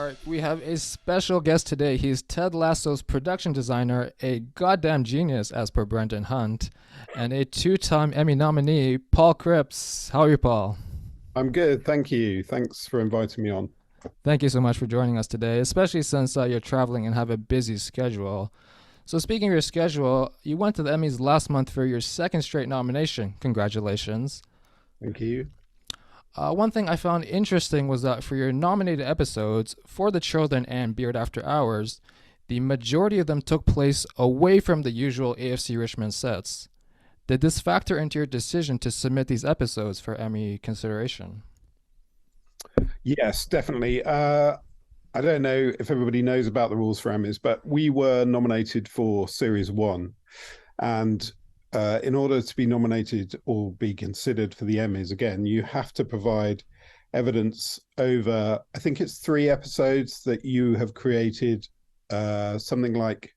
All right, we have a special guest today. He's Ted Lasso's production designer, a goddamn genius, as per Brendan Hunt, and a two-time Emmy nominee, Paul Cripps. How are you, Paul? I'm good, thank you. Thanks for inviting me on. Thank you so much for joining us today, especially since you're traveling and have a busy schedule. So, speaking of your schedule, you went to the Emmys last month for your second straight nomination. Congratulations. Thank you. One thing I found interesting was that for your nominated episodes, For the Children and Beard After Hours, the majority of them took place away from the usual AFC Richmond sets. Did this factor into your decision to submit these episodes for Emmy consideration? Yes, definitely. I don't know if everybody knows about the rules for Emmys, but we were nominated for Series 1. And in order to be nominated or be considered for the Emmys, again, you have to provide evidence over, I think it's 3 episodes that you have created something like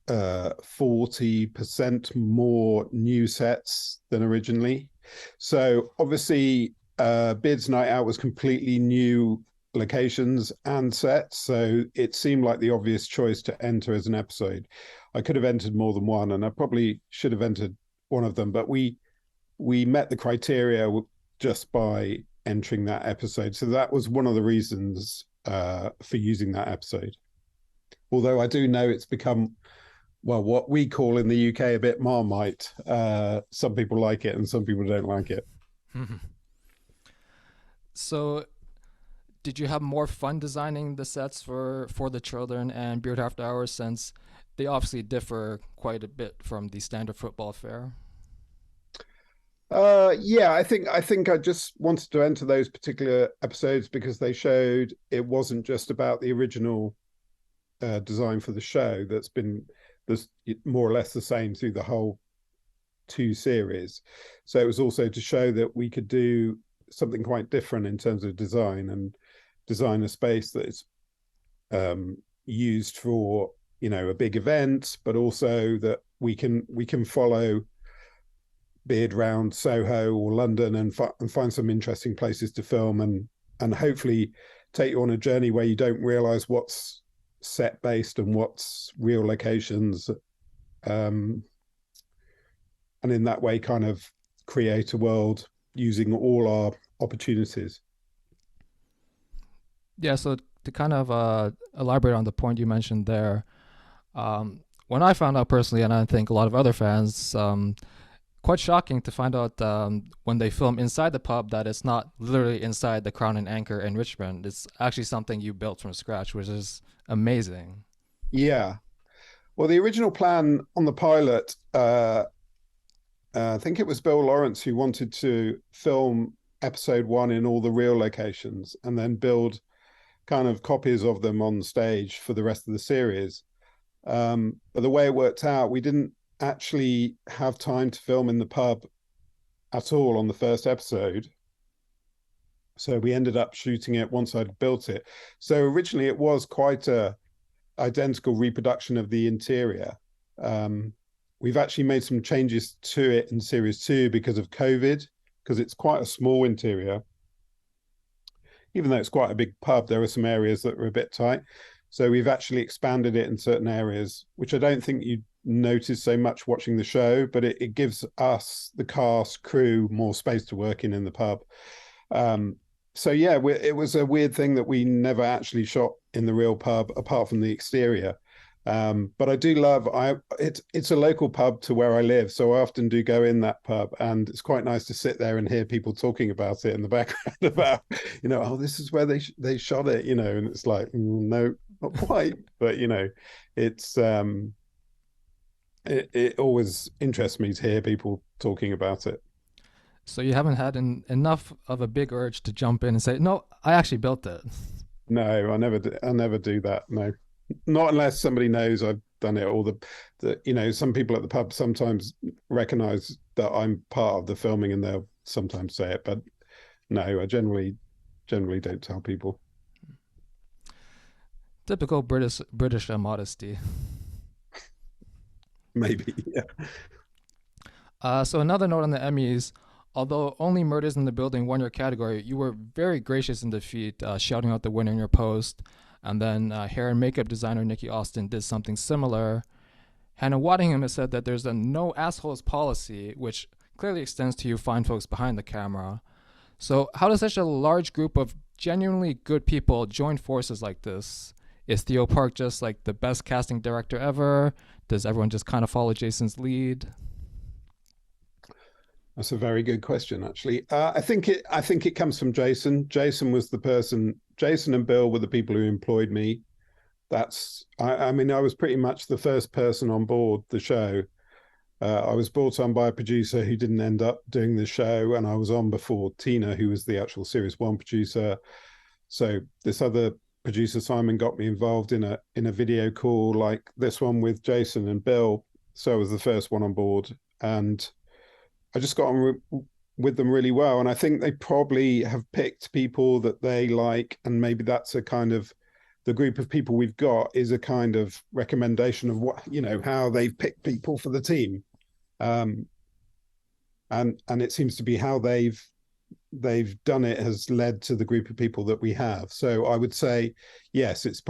40% more new sets than originally. So obviously, Beard's Night Out was completely new locations and sets, so it seemed like the obvious choice to enter as an episode. I could have entered more than one, and I probably should have entered one of them, but we met the criteria just by entering that episode. So that was one of the reasons for using that episode. Although I do know it's become, well, what we call in the UK a bit Marmite. Some people like it and some people don't like it. So, did you have more fun designing the sets for the children and Beard After Hours, since they obviously differ quite a bit from the standard football fare? Yeah, I think I just wanted to enter those particular episodes because they showed it wasn't just about the original design for the show that's been this more or less the same through the whole 2 series. So it was also to show that we could do something quite different in terms of design and design a space that is used for a big event, but also that we can follow Beard round Soho or London and find some interesting places to film and hopefully take you on a journey where you don't realize what's set based and what's real locations, and in that way kind of create a world using all our opportunities. Yeah, so to kind of elaborate on the point you mentioned there, when I found out personally, and I think a lot of other fans, quite shocking to find out when they film inside the pub that it's not literally inside the Crown and Anchor in Richmond. It's actually something you built from scratch, which is amazing. Yeah. Well, the original plan on the pilot, I think it was Bill Lawrence who wanted to film episode 1 in all the real locations and then build kind of copies of them on stage for the rest of the series. But the way it worked out, we didn't actually have time to film in the pub at all on the first episode. So we ended up shooting it once I'd built it. So originally it was quite a identical reproduction of the interior. We've actually made some changes to it in series 2 because of COVID, because it's quite a small interior. Even though it's quite a big pub, there are some areas that are a bit tight. So we've actually expanded it in certain areas, which I don't think you notice so much watching the show, but it gives us, the cast, crew, more space to work in the pub. So yeah, it was a weird thing that we never actually shot in the real pub, apart from the exterior. But I do love, it's a local pub to where I live, so I often do go in that pub, and it's quite nice to sit there and hear people talking about it in the background about, oh, this is where they shot it, and it's like, no, not quite, but it's it always interests me to hear people talking about it. So you haven't had enough of a big urge to jump in and say, "No, I actually built it." No, I never do that. No, not unless somebody knows I've done it, or some people at the pub sometimes recognize that I'm part of the filming and they'll sometimes say it, but no, I generally don't tell people. Typical British modesty. Maybe, yeah. So another note on the Emmys. Although only Murders in the Building won your category, you were very gracious in defeat, shouting out the winner in your post. And then hair and makeup designer Nikki Austin did something similar. Hannah Waddingham has said that there's a no assholes policy, which clearly extends to you fine folks behind the camera. So, how does such a large group of genuinely good people join forces like this? Is Theo Park just like the best casting director ever? Does everyone just kind of follow Jason's lead? That's a very good question, actually. I think it comes from Jason. Jason was the person. Jason and Bill were the people who employed me. I mean, I was pretty much the first person on board the show. I was brought on by a producer who didn't end up doing the show, and I was on before Tina, who was the actual Series One producer. So this other producer, Simon, got me involved in a video call like this one with Jason and Bill. So I was the first one on board, and I just got on with them really well. And I think they probably have picked people that they like, and maybe that's a kind of the group of people we've got is a kind of recommendation of what how they've picked people for the team, um, and it seems to be how they've done it has led to the group of people that we have. So I would say yes, it's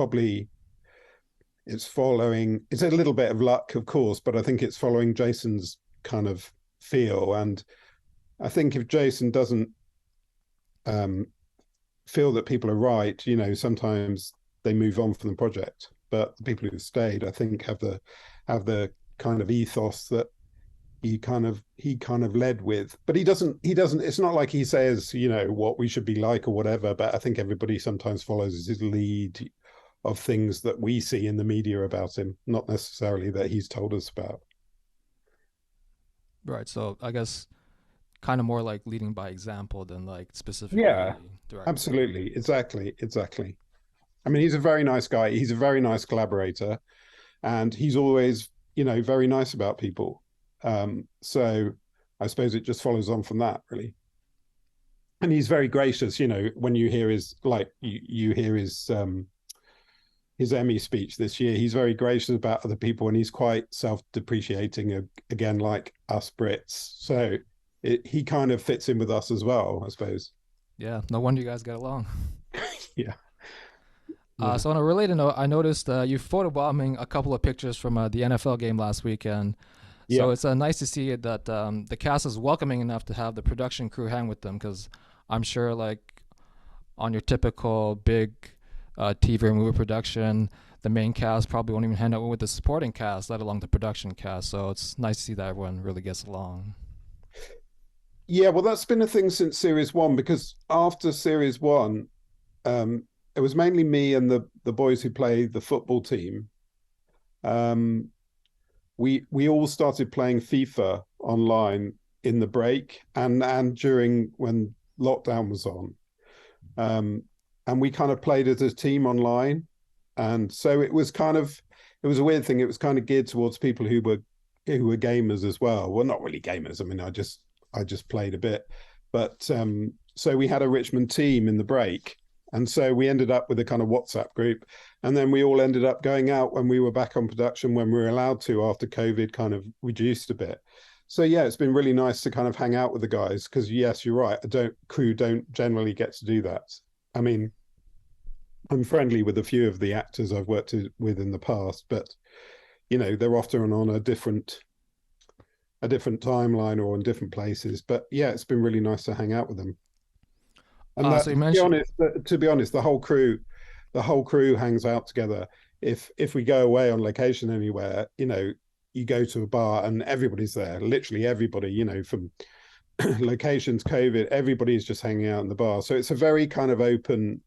following. It's a little bit of luck, of course, but I think it's following Jason's kind of feel. And I think if Jason doesn't um, feel that people are right, sometimes they move on from the project. But the people who've stayed, I think, have the kind of ethos that he kind of led with. But he doesn't. It's not like he says what we should be like or whatever. But I think everybody sometimes follows his lead of things that we see in the media about him, not necessarily that he's told us about. Right. So I guess kind of more like leading by example than like Yeah, specifically directing. absolutely, exactly. I mean, he's a very nice guy. He's a very nice collaborator, and he's always, very nice about people. So I suppose it just follows on from that, really. And he's very gracious. When you hear you hear his Emmy speech this year, he's very gracious about other people, and he's quite self-depreciating. Again, like us Brits. So he kind of fits in with us as well, I suppose. Yeah, no wonder you guys get along. Yeah, yeah, So on a related note, I noticed you photobombing a couple of pictures from the NFL game last weekend. yeah. So it's nice to see that the cast is welcoming enough to have the production crew hang with them, because I'm sure like on your typical big TV or movie production, the main cast probably won't even hang out with the supporting cast, let alone the production cast. So it's nice to see that everyone really gets along. Yeah, well, that's been a thing since Series One, because after Series One, it was mainly me and the boys who play the football team. Um, we all started playing FIFA online in the break and during when lockdown was on, um, and we kind of played as a team online. And so it was a weird thing. It was kind of geared towards people who were gamers as well. Well, not really gamers. I mean, I just played a bit, but so we had a Richmond team in the break, and so we ended up with a kind of WhatsApp group, and then we all ended up going out when we were back on production when we were allowed to after COVID kind of reduced a bit. So yeah, it's been really nice to kind of hang out with the guys, because yes, you're right. Crew don't generally get to do that. I mean, I'm friendly with a few of the actors I've worked with in the past, but they're often on a different timeline or in different places. But yeah, it's been really nice to hang out with them. And So that, you mentioned, to be honest, the whole crew hangs out together. If we go away on location anywhere, you go to a bar and everybody's there. Literally everybody, from locations, COVID, everybody's just hanging out in the bar. So it's a very kind of open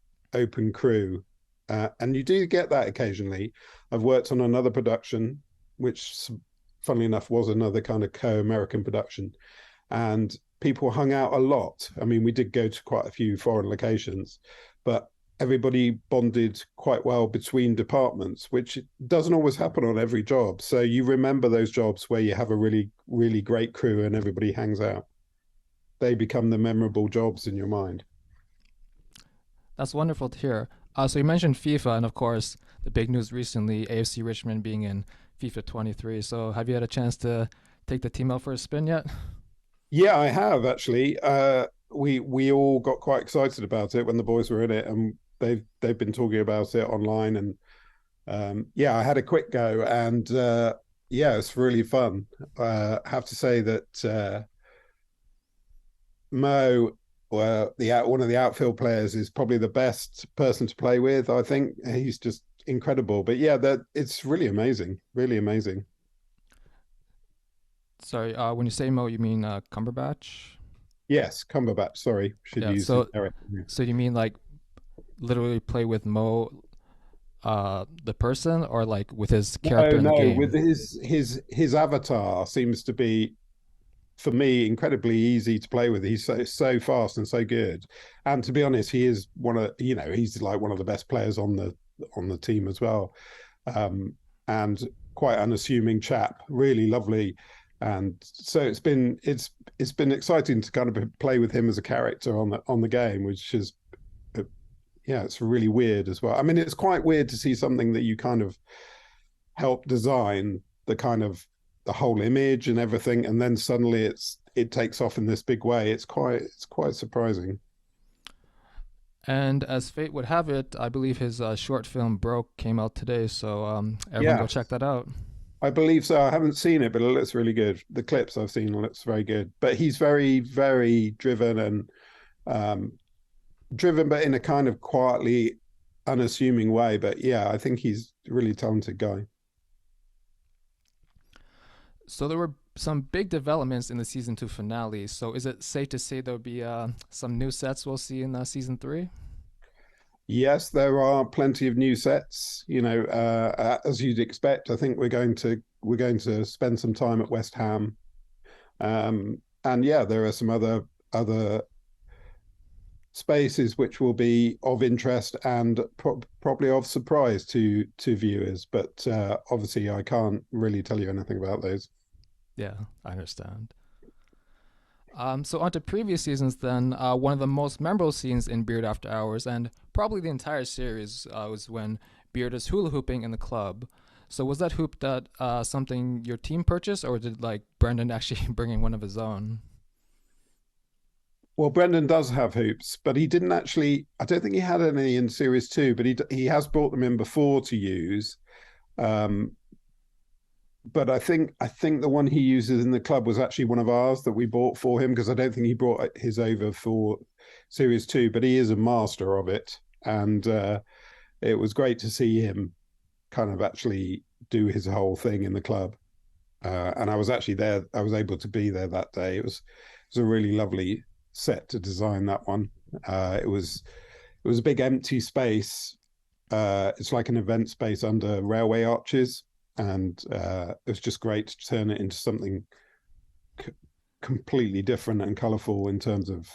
crew, and you do get that occasionally. I've worked on another production, which, funnily enough, was another kind of co-American production, and people hung out a lot. I mean, we did go to quite a few foreign locations, but everybody bonded quite well between departments, which doesn't always happen on every job. So you remember those jobs where you have a really, really great crew and everybody hangs out. They become the memorable jobs in your mind. that's wonderful to hear. So you mentioned FIFA, and of course, the big news recently, AFC Richmond being in FIFA 23. So have you had a chance to take the team out for a spin yet? Yeah, I have actually. We all got quite excited about it when the boys were in it, and they've been talking about it online. And yeah, I had a quick go, and yeah, it's really fun. I have to say that Mo, well, the one of the outfield players, is probably the best person to play with. I think he's just incredible. But yeah, that it's really amazing, really amazing. Sorry, when you say Mo, you mean Cumberbatch? Yes, Cumberbatch. Sorry, should Yeah. use the So, correct. so you mean like literally play with Mo, the person, or like with his character No, in the no, with game? his avatar seems to be, for me, incredibly easy to play with. He's so fast and so good. And to be honest, he is he's like one of the best players on the team as well. Um, and quite unassuming chap, really lovely. And so it's been exciting to kind of play with him as a character on the game, which is yeah, it's really weird as well. I mean, it's quite weird to see something that you kind of help design the kind of the whole image and everything, and then suddenly it takes off in this big way. It's quite surprising. And as fate would have it, I believe his short film Broke came out today, so everyone go Yeah, check that out. I believe so. I haven't seen it, but it looks really good. The clips I've seen looks very good. But he's very, very driven and um, driven, but in a kind of quietly unassuming way. But yeah, I think he's a really talented guy. So there were some big developments in the season two finale. So is it safe to say there'll be some new sets we'll see in season three? Yes, there are plenty of new sets. As you'd expect. I think we're going to spend some time at West Ham, and yeah, there are some other spaces which will be of interest and probably of surprise to viewers. But obviously, I can't really tell you anything about those. Yeah, I understand. So on to previous seasons then. One of the most memorable scenes in Beard After Hours, and probably the entire series, was when Beard is hula hooping in the club. So was that hoop that something your team purchased, or did like Brendan actually bring in one of his own? Well, Brendan does have hoops, but he didn't actually. I don't think he had any in series two, but he has brought them in before to use. Um, but I think the one he uses in the club was actually one of ours that we bought for him, because I don't think he brought his over for series two. But he is a master of it, and it was great to see him kind of actually do his whole thing in the club. And I was actually there. I was able to be there that day. It was a really lovely set to design that one. It was a big empty space. It's like an event space under railway arches, and it was just great to turn it into something c- completely different and colourful in terms of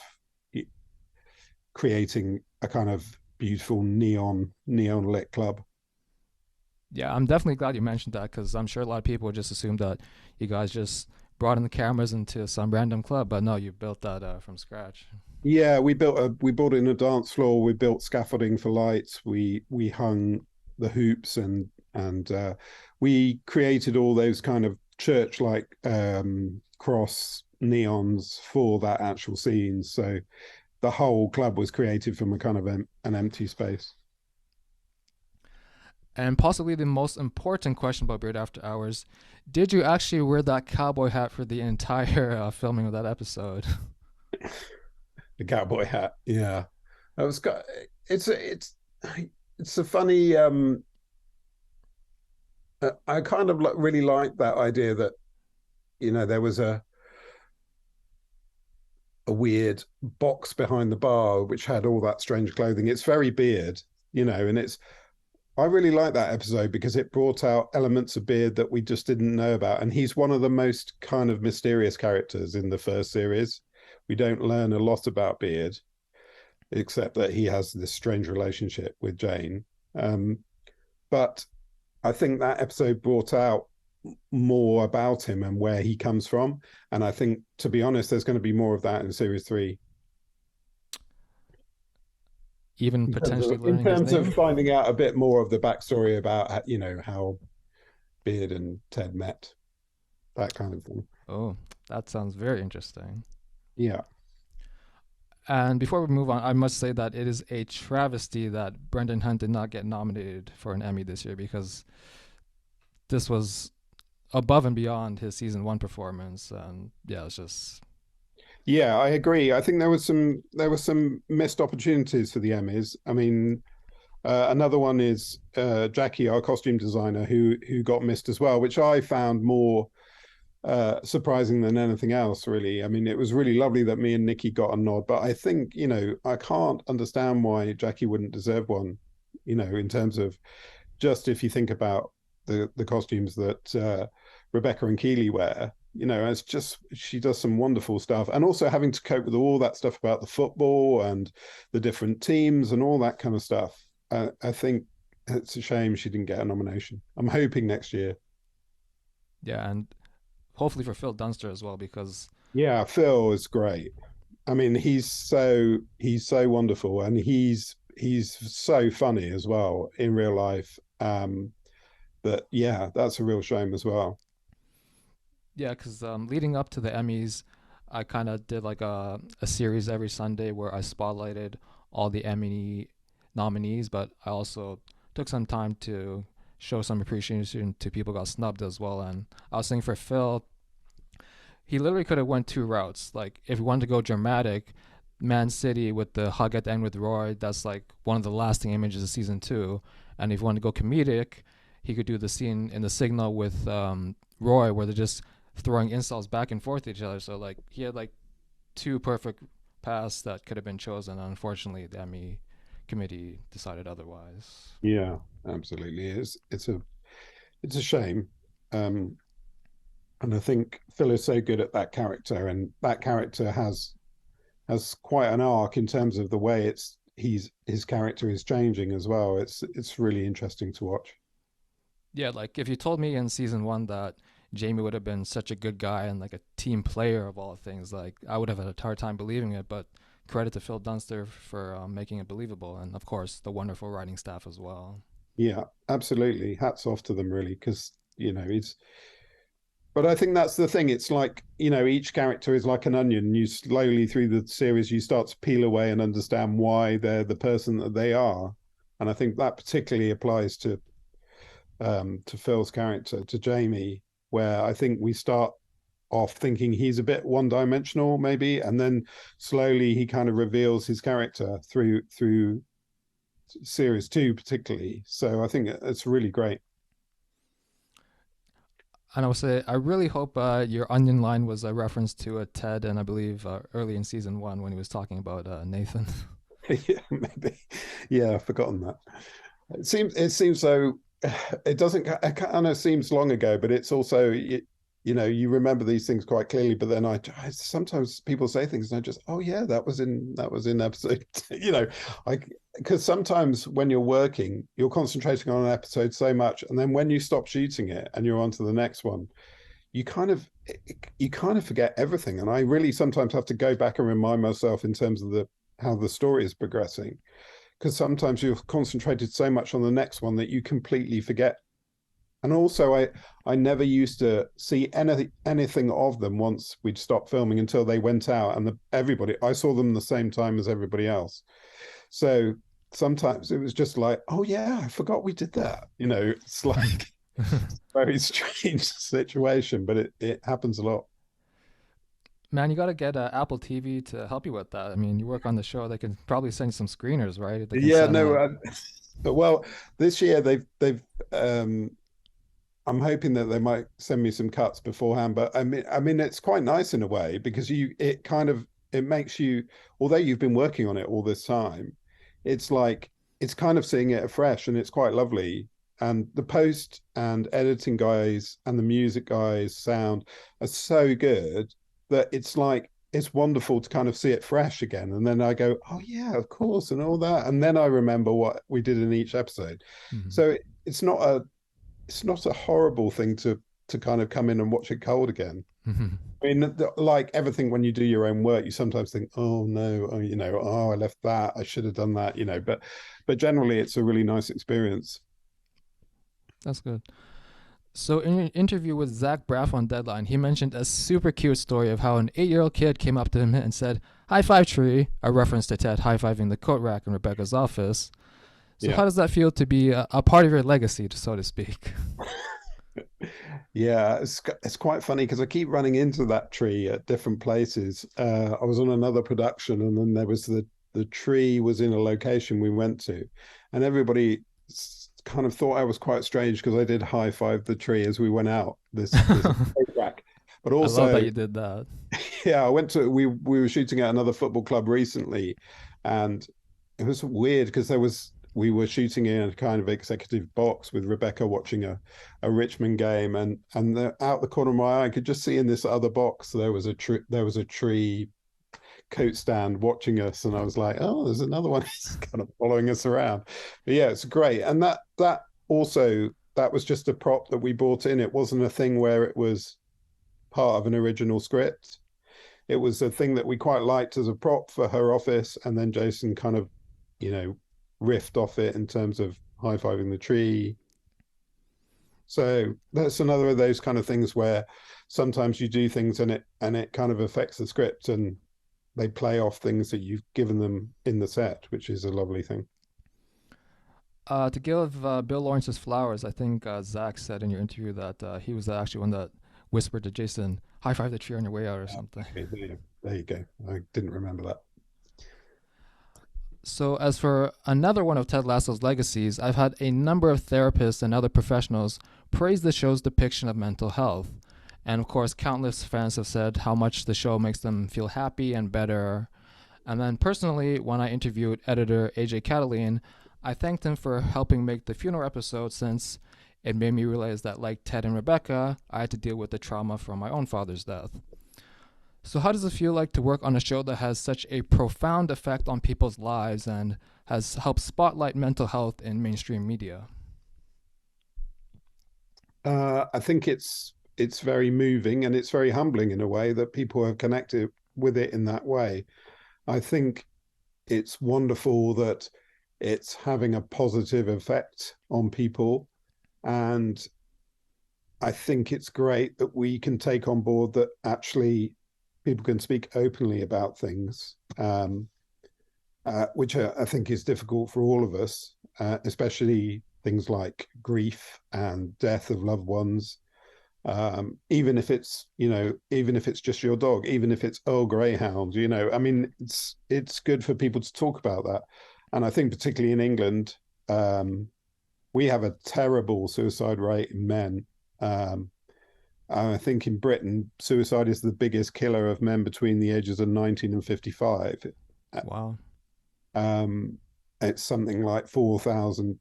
creating a kind of beautiful neon lit club. Yeah, I'm definitely glad you mentioned that because I'm sure a lot of people would just assume that you guys just brought in the cameras into some random club, but no, you built that from scratch. Yeah, we built in a dance floor. We built scaffolding for lights. We hung the hoops, and we created all those kind of church like cross neons for that actual scene. So the whole club was created from a kind of an empty space. And possibly the most important question about Beard After Hours: did you actually wear that cowboy hat for the entire filming of that episode? The cowboy hat. Yeah, that was got. It's a, it's it's a funny. I kind of really like that idea that there was a weird box behind the bar which had all that strange clothing. It's very Beard, and it's I really like that episode because it brought out elements of Beard that we just didn't know about. And he's one of the most kind of mysterious characters in the first series. We don't learn a lot about Beard, except that he has this strange relationship with Jane. Um, but I think that episode brought out more about him and where he comes from. And I think, to be honest, there's going to be more of that in series three. Even potentially In learning his terms of name? finding out a bit more of the backstory about how Beard and Ted met, that kind of thing. Oh. That sounds very interesting. Yeah. And before we move on, I must say that it is a travesty that Brendan Hunt did not get nominated for an Emmy this year, because this was above and beyond his season one performance. And yeah, it's just Yeah, I agree. I think there were some missed opportunities for the Emmys. I mean, another one is Jackie, our costume designer, who got missed as well, which I found more surprising than anything else, really. I mean, it was really lovely that me and Nikki got a nod, but I think, I can't understand why Jackie wouldn't deserve one, in terms of just if you think about the costumes that Rebecca and Keeley wear. It's just she does some wonderful stuff, and also having to cope with all that stuff about the football and the different teams and all that kind of stuff. I think it's a shame she didn't get a nomination. I'm hoping next year. yeah, and hopefully for Phil Dunster as well, because Yeah, Phil is great. I mean, he's so wonderful, and he's so funny as well in real life. But yeah, that's a real shame as well. yeah, because leading up to the Emmys, I kind of did like a series every Sunday where I spotlighted all the Emmy nominees, but I also took some time to show some appreciation to people who got snubbed as well. And I was saying for Phil, he literally could have went two routes. Like if he wanted to go dramatic, Man City with the hug at the end with Roy, that's like one of the lasting images of season two. And if he wanted to go comedic, he could do the scene in the signal with Roy where they're just throwing insults back and forth to each other. So like he had like two perfect paths that could have been chosen. Unfortunately, the Emmy committee decided otherwise. Yeah, absolutely. It's a shame. Um, and I think Phil is so good at that character, and that character has quite an arc in terms of the way his character is changing as well. It's really interesting to watch. Yeah, like if you told me in season one that Jamie would have been such a good guy and like a team player of all things, like I would have had a hard time believing it. But credit to Phil Dunster for making it believable, and of course the wonderful writing staff as well. Yeah, absolutely. Hats off to them, really, because he's. But I think that's the thing. It's like each character is like an onion. You slowly through the series, you start to peel away and understand why they're the person that they are. And I think that particularly applies to Phil's character, to Jamie, where I think we start off thinking he's a bit one-dimensional, maybe, and then slowly he kind of reveals his character through series two, particularly. So I think it's really great. And I would say I really hope your onion line was a reference to a Ted, and I believe early in season one when he was talking about Nathan. Yeah, maybe. Yeah, I've forgotten that. It seems so. It doesn't. It kind of seems long ago, but it's also you remember these things quite clearly. But then I sometimes people say things and I just, oh yeah, that was in episode. I because sometimes when you're working, you're concentrating on an episode so much, and then when you stop shooting it and you're on to the next one, you kind of you kind of forget everything. And I really sometimes have to go back and remind myself in terms of the how the story is progressing, because sometimes you're concentrated so much on the next one that you completely forget. And also, I never used to see anything of them once we'd stopped filming until they went out, and everybody I saw them the same time as everybody else. So sometimes it was just like, oh yeah, I forgot we did that. It's like very strange situation, but it happens a lot. Man, you got to get Apple TV to help you with that. I mean, you work on the show; they can probably send you some screeners, right? They can Yeah, send no, like, but well, this year they've I'm hoping that they might send me some cuts beforehand. But I mean, it's quite nice in a way because it kind of it makes you, although you've been working on it all this time, it's like it's kind of seeing it afresh, and it's quite lovely. And the post and editing guys and the music guys sound are so good that it's like it's wonderful to kind of see it fresh again. And then I go, oh yeah, of course, and all that. And then I remember what we did in each episode. mhm. So it's not a horrible thing to kind of come in and watch it cold again. I mean, like everything, when you do your own work, you sometimes think, "Oh no, oh, I left that. I should have done that." But generally, it's a really nice experience. That's good. So in an interview with Zach Braff on Deadline, he mentioned a super cute story of how an 8-year-old kid came up to him and said, "High five, tree," a reference to Ted high fiving the coat rack in Rebecca's office. So Yeah. how does that feel to be a part of your legacy, so to speak? Yeah, it's quite funny because I keep running into that tree at different places. I was on another production, and then there was the tree was in a location we went to, and everybody kind of thought I was quite strange because I did high five the tree as we went out this track. But I love also, that you did that. yeah, I went to we were shooting at another football club recently, and it was weird because there was we were shooting in a kind of executive box with Rebecca watching a Richmond game, and out the corner of my eye, I could just see in this other box there was a tree coat stand watching us, and I was like, oh, there's another one. He's kind of following us around. But yeah, it's great, and that also that was just a prop that we brought in. It wasn't a thing where it was part of an original script. It was a thing that we quite liked as a prop for her office, and then Jason kind of, you know, riffed off it in terms of high fiving the tree. So that's another of those kind of things where sometimes you do things and it kind of affects the script and they play off things that you've given them in the set, which is a lovely thing. To give Bill Lawrence's flowers, I think Zach said in your interview that he was actually one that whispered to Jason, "High five the tree on your way out" or something. Okay, there you go. I didn't remember that. So, as for another one of Ted Lasso's legacies, I've had a number of therapists and other professionals praise the show's depiction of mental health. And of course, countless fans have said how much the show makes them feel happy and better. And then, personally, when I interviewed editor AJ Cataline, I thanked him for helping make the funeral episode since it made me realize that, like Ted and Rebecca, I had to deal with the trauma from my own father's death. So, how does it feel like to work on a show that has such a profound effect on people's lives and has helped spotlight mental health in mainstream media? I think it's very moving and it's very humbling in a way that people have connected with it in that way. I think it's wonderful that it's having a positive effect on people. And I think it's great that we can take on board that actually people can speak openly about things, which I think is difficult for all of us, especially things like grief and death of loved ones. Even if it's, you know, even if it's just your dog, even if it's Earl Greyhound, you know, I mean, it's good for people to talk about that. And I think particularly in England, we have a terrible suicide rate in men. Um, I think in Britain, suicide is the biggest killer of men between the ages of 19 and 55. Wow. Um, it's something like 4,000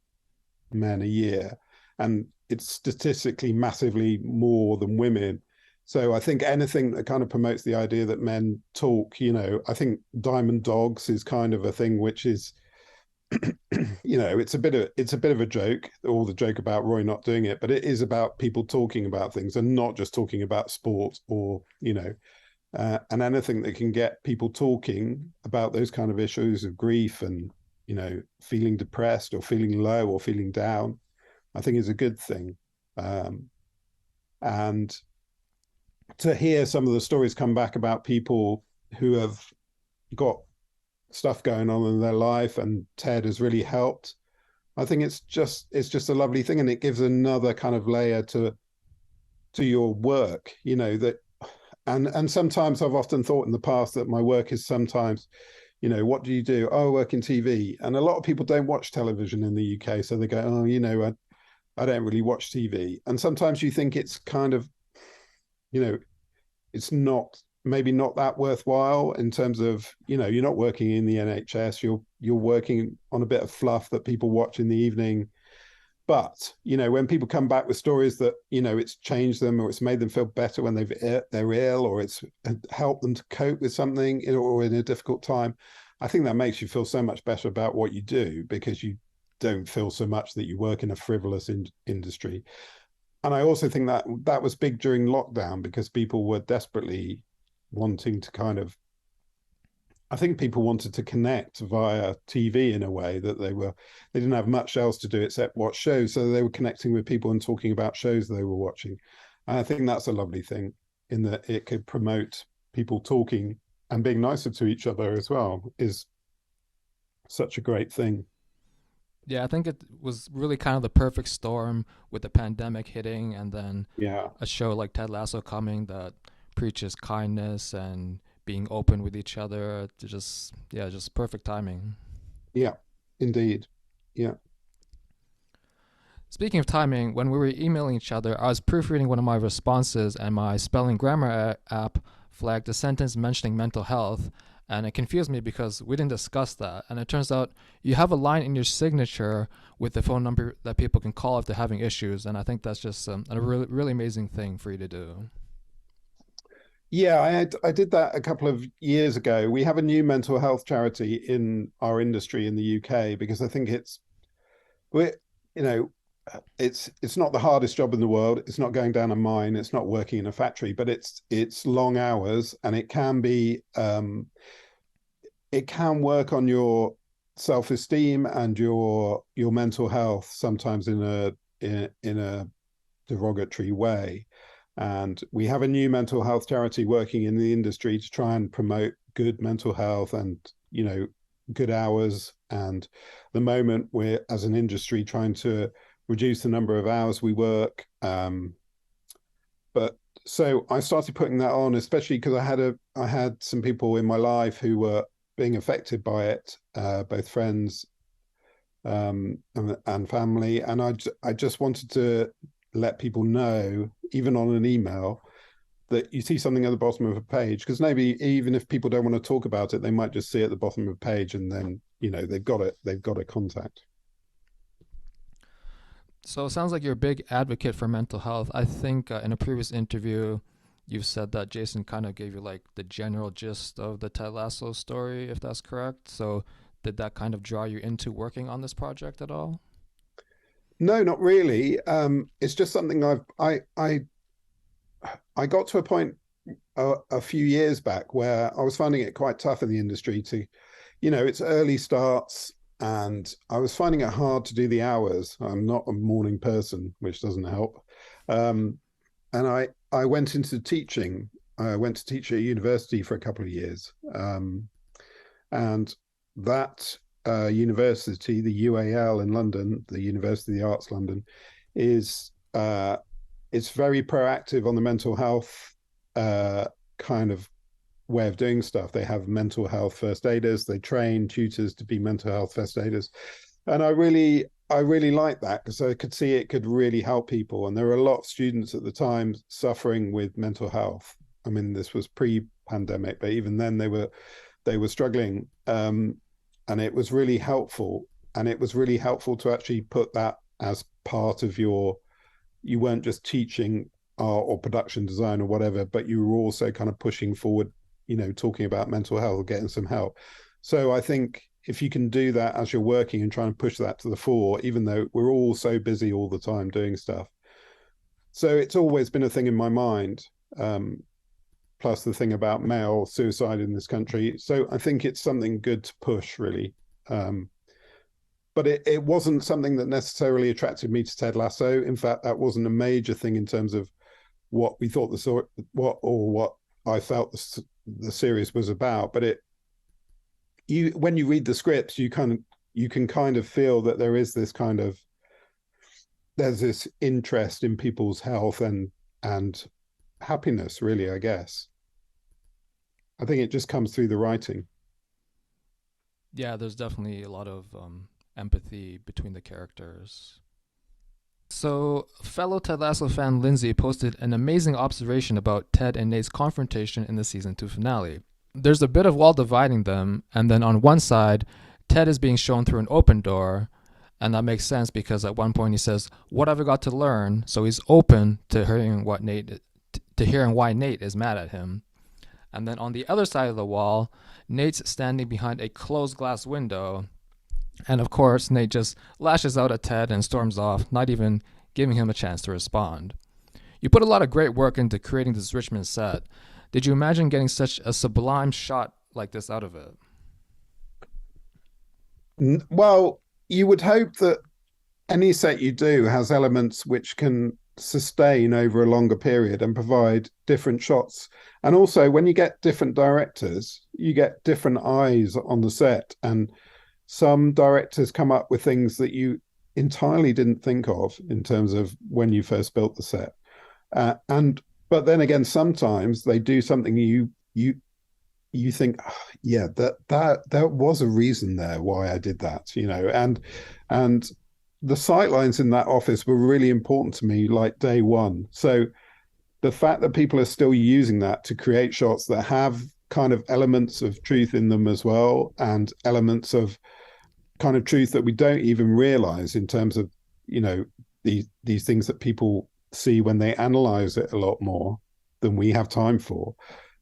men a year, and it's statistically massively more than women. So I think anything that kind of promotes the idea that men talk, you know, I think Diamond Dogs is kind of a thing which is, you know, it's a bit of a joke, all the joke about Roy not doing it, but it is about people talking about things and not just talking about sport or, you know, and anything that can get people talking about those kind of issues of grief and, you know, feeling depressed or feeling low or feeling down, I think is a good thing. Um, and to hear some of the stories come back about people who have got stuff going on in their life and Ted has really helped, I think it's just a lovely thing, and it gives another kind of layer to your work, you know, that and sometimes I've often thought in the past that my work is sometimes, you know, what do you do? Oh, I work in TV. And a lot of people don't watch television in the UK. So they go, oh, you know, I don't really watch TV. And sometimes you think it's kind of, you know, it's not maybe not that worthwhile in terms of, you know, you're not working in the NHS, you're working on a bit of fluff that people watch in the evening. But, you know, when people come back with stories that, you know, it's changed them or it's made them feel better when they're ill, or it's helped them to cope with something or in a difficult time, I think that makes you feel so much better about what you do, because you don't feel so much that you work in a frivolous industry. And I also think that that was big during lockdown because people were desperately wanting to kind of I think people wanted to connect via TV in a way that they didn't have much else to do except watch shows, so they were connecting with people and talking about shows they were watching. And I think that's a lovely thing in that it could promote people talking and being nicer to each other as well is such a great thing. Yeah, I think it was really kind of the perfect storm with the pandemic hitting and then Yeah, a show like Ted Lasso coming that preaches kindness and being open with each other. To just yeah, just perfect timing. yeah, indeed. Yeah. Speaking of timing, when we were emailing each other, I was proofreading one of my responses and my spelling grammar app flagged a sentence mentioning mental health, and it confused me because we didn't discuss that. And it turns out you have a line in your signature with the phone number that people can call if they're having issues, and I think that's just a really, really amazing thing for you to do. Yeah, I did that a couple of years ago. We have a new mental health charity in our industry in the UK because I think we're you know it's not the hardest job in the world. It's not going down a mine. It's not working in a factory, but it's long hours and it can work on your self-esteem and your mental health sometimes in a derogatory way. And we have a new mental health charity working in the industry to try and promote good mental health and, good hours. And the moment we're, as an industry, trying to reduce the number of hours we work. But so I started putting that on, especially because I had some people in my life who were being affected by it, both friends and family, and I just wanted to let people know, even on an email, that you see something at the bottom of a page, because maybe even if people don't want to talk about it, they might just see it at the bottom of a page, and then they've got a contact. So it sounds like you're a big advocate for mental health. I think in a previous interview, you've said that Jason kind of gave you like the general gist of the Ted Lasso story, if that's correct. So did that kind of draw you into working on this project at all? No, not really. It's just something I got to a point a few years back where I was finding it quite tough in the industry to, it's early starts, and I was finding it hard to do the hours. I'm not a morning person, which doesn't help. Um, and I went into teaching. I went to teach at university for a couple of years, and that university, the UAL in London, the University of the Arts London, is it's very proactive on the mental health kind of way of doing stuff. They have mental health first aiders. They train tutors to be mental health first aiders, and I really like that because I could see it could really help people. And there were a lot of students at the time suffering with mental health. I mean, this was pre-pandemic, but even then they were struggling, and it was really helpful. And it was really helpful to actually put that as part of you weren't just teaching art or production design or whatever, but you were also kind of pushing forward, talking about mental health, getting some help. So I think if you can do that as you're working and trying to push that to the fore, even though we're all so busy all the time doing stuff. So it's always been a thing in my mind. Plus the thing about male suicide in this country. So I think it's something good to push, really. But it wasn't something that necessarily attracted me to Ted Lasso. In fact, that wasn't a major thing in terms of what we thought what I felt the series was about. But when you read the scripts, you can kind of feel that there's this interest in people's health and happiness, really, I guess. I think it just comes through the writing. Yeah, there's definitely a lot of empathy between the characters. So, fellow Ted Lasso fan Lindsay posted an amazing observation about Ted and Nate's confrontation in the season 2 finale. There's a bit of wall dividing them, and then on one side, Ted is being shown through an open door, and that makes sense because at one point he says, "What have I got to learn?" So he's open to hearing why Nate is mad at him. And then on the other side of the wall, Nate's standing behind a closed glass window. And of course, Nate just lashes out at Ted and storms off, not even giving him a chance to respond. You put a lot of great work into creating this Richmond set. Did you imagine getting such a sublime shot like this out of it? Well, you would hope that any set you do has elements which can sustain over a longer period and provide different shots. And also, when you get different directors, you get different eyes on the set. And some directors come up with things that you entirely didn't think of in terms of when you first built the set. And but then again, sometimes they do something you think, oh, yeah, that there was a reason there why I did that, and the sight lines in that office were really important to me, like day one. So the fact that people are still using that to create shots that have kind of elements of truth in them as well, and elements of kind of truth that we don't even realize in terms of, these things that people see when they analyze it a lot more than we have time for,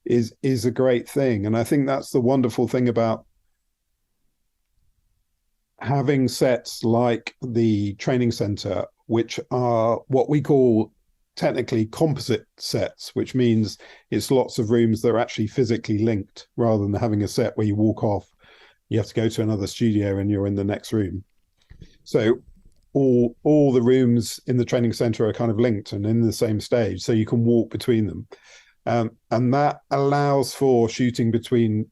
is a great thing. And I think that's the wonderful thing about having sets like the training center, which are what we call technically composite sets, which means it's lots of rooms that are actually physically linked rather than having a set where you walk off, you have to go to another studio and you're in the next room. So all the rooms in the training center are kind of linked and in the same stage, so you can walk between them. And that allows for shooting between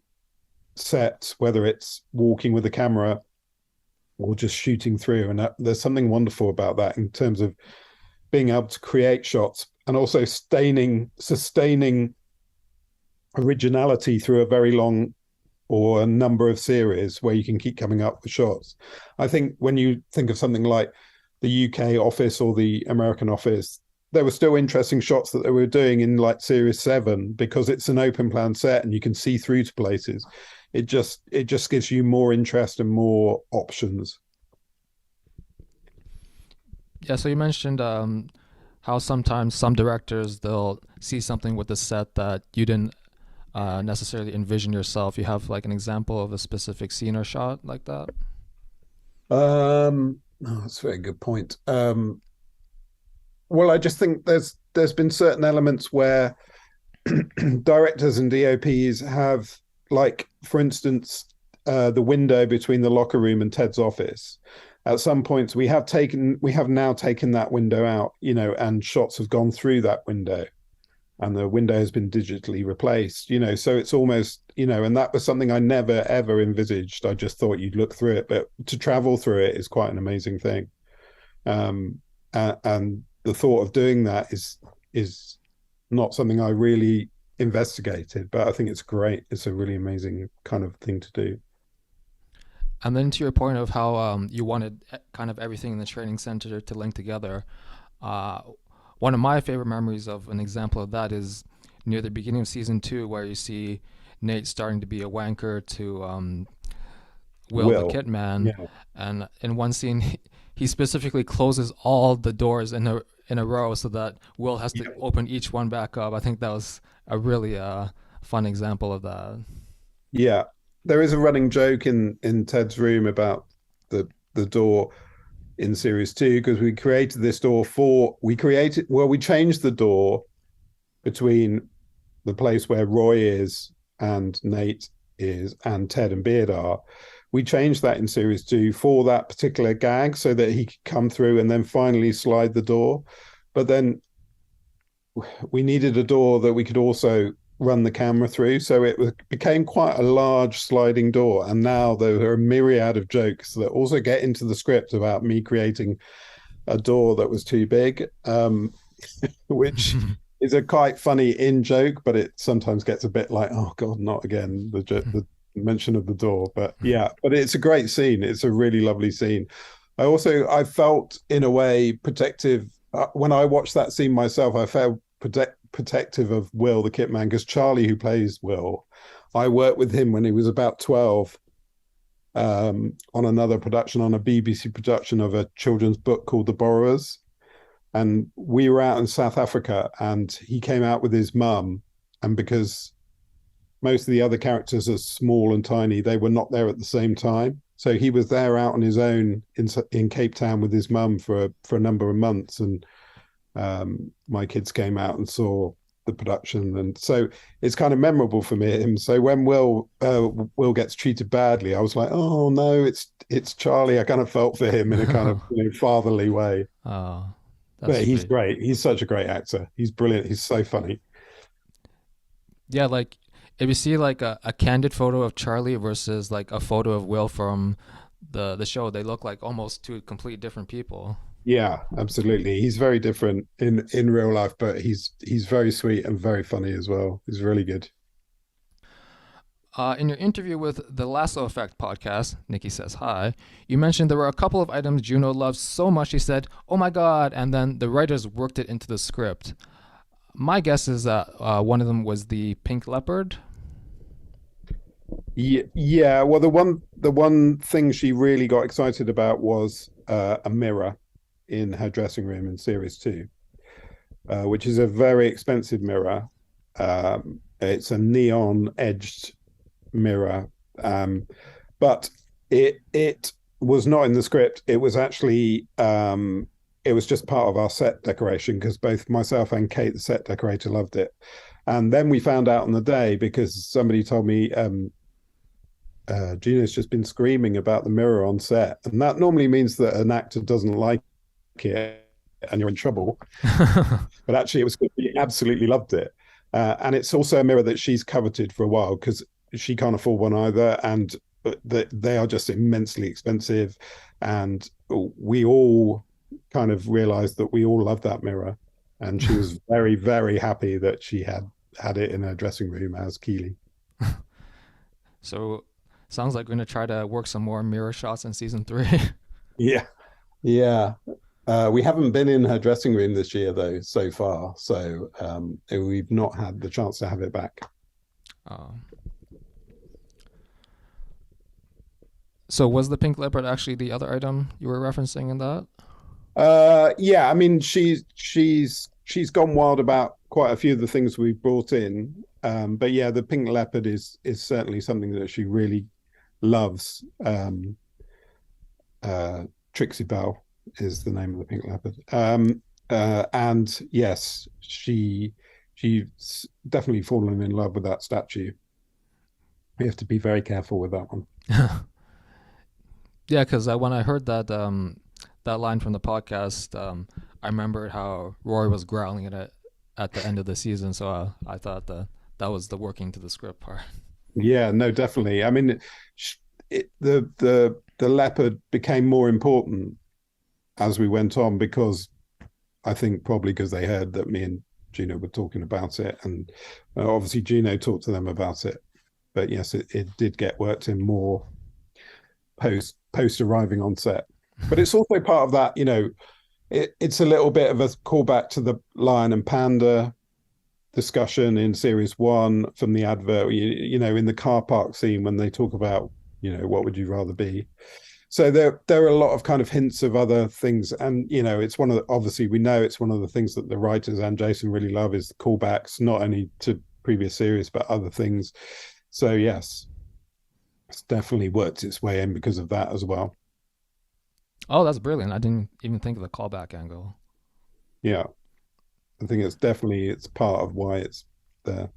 sets, whether it's walking with the camera or just shooting through. And there's something wonderful about that in terms of being able to create shots and also sustaining originality through a very long or a number of series where you can keep coming up with shots. I think when you think of something like the UK office or the American office, there were still interesting shots that they were doing in like series 7 because it's an open plan set and you can see through to places. It just gives you more interest and more options. Yeah, so you mentioned how sometimes some directors they'll see something with the set that you didn't necessarily envision yourself. You have like an example of a specific scene or shot like that? That's a very good point. Well, I just think there's been certain elements where directors and DOPs have, like, for instance, the window between the locker room and Ted's office. At some points, we have now taken that window out, and shots have gone through that window, and the window has been digitally replaced, so it's almost, and that was something I never ever envisaged. I just thought you'd look through it, but to travel through it is quite an amazing thing. And the thought of doing that is not something I really investigated, but I think it's great. It's a really amazing kind of thing to do. And then to your point of how you wanted kind of everything in the training center to link together, uh, one of my favorite memories of an example of that is near the beginning of season 2, where you see Nate starting to be a wanker to Will the Will, Kitman, yeah, and in one scene he specifically closes all the doors in a row so that Will has to yeah, open each one back up. I think that was a really fun example of that. yeah. There is a running joke in Ted's room about the door in series 2, because we created this door we changed the door between the place where Roy is and Nate is and Ted and Beard are. We changed that in series 2 for that particular gag so that he could come through and then finally slide the door. But then we needed a door that we could also run the camera through. So became quite a large sliding door. And now there are a myriad of jokes that also get into the script about me creating a door that was too big, which is a quite funny in joke, but it sometimes gets a bit like, oh God, not again, the mention of the door. But yeah, but it's a great scene. It's a really lovely scene. I felt in a way protective when I watched that scene myself. I felt protective of Will the Kitman, because Charlie, who plays Will, I worked with him when he was about 12 on another production, on a BBC production of a children's book called The Borrowers. And we were out in South Africa and he came out with his mum. And because most of the other characters are small and tiny, they were not there at the same time. So he was there out on his own in Cape Town with his mum for a number of months. And my kids came out and saw the production, and so it's kind of memorable for me. So when Will gets treated badly, I was like, oh no, it's Charlie. I kind of felt for him in a kind of fatherly way. Oh, that's But he's sweet. great. He's such a great actor. He's brilliant. He's so funny. Yeah, like if you see like a candid photo of Charlie versus like a photo of Will from the show, they look like almost two completely different people. Yeah, absolutely. He's very different in real life, but he's very sweet and very funny as well. He's really good. In your interview with the Lasso Effect podcast, Nikki Says Hi, you mentioned there were a couple of items Juno loved so much she said, "Oh my god," and then the writers worked it into the script. My guess is that one of them was the pink leopard. Yeah, yeah. Well, the one thing she really got excited about was a mirror in her dressing room in series two, which is a very expensive mirror. It's a neon edged mirror, but it was not in the script. It was actually it was just part of our set decoration because both myself and Kate, the set decorator, loved it. And then we found out on the day because somebody told me Gina's just been screaming about the mirror on set, and that normally means that an actor doesn't like it and you're in trouble. But actually, it was good. He absolutely loved it, and it's also a mirror that she's coveted for a while because she can't afford one either, and they are just immensely expensive. And we all kind of realized that we all love that mirror, and she was very, very happy that she had it in her dressing room as Keeley. So sounds like we're gonna try to work some more mirror shots in season three. Yeah, yeah. We haven't been in her dressing room this year though, so far. So we've not had the chance to have it back. uh, so was the pink leopard actually the other item you were referencing in that? Yeah, I mean she's gone wild about quite a few of the things we've brought in. But yeah, the pink leopard is certainly something that she really loves. Trixie Bell is the name of the pink leopard. And yes, she's definitely fallen in love with that statue. We have to be very careful with that one. Yeah, because when I heard that line from the podcast, I remembered how Rory was growling at it at the end of the season. So I thought that was the working to the script part. Yeah, no, definitely. I mean, the leopard became more important as we went on because I think probably because they heard that me and Gino were talking about it, and obviously Gino talked to them about it. But yes, it did get worked in more post arriving on set. But it's also part of that, it's a little bit of a callback to the lion and panda discussion in series one from the advert, in the car park scene when they talk about, what would you rather be? So there are a lot of kind of hints of other things, and it's one of obviously we know it's one of the things that the writers and Jason really love is the callbacks, not only to previous series but other things. So yes, it's definitely worked its way in because of that as well. Oh, that's brilliant! I didn't even think of the callback angle. Yeah, I think it's part of why it's there.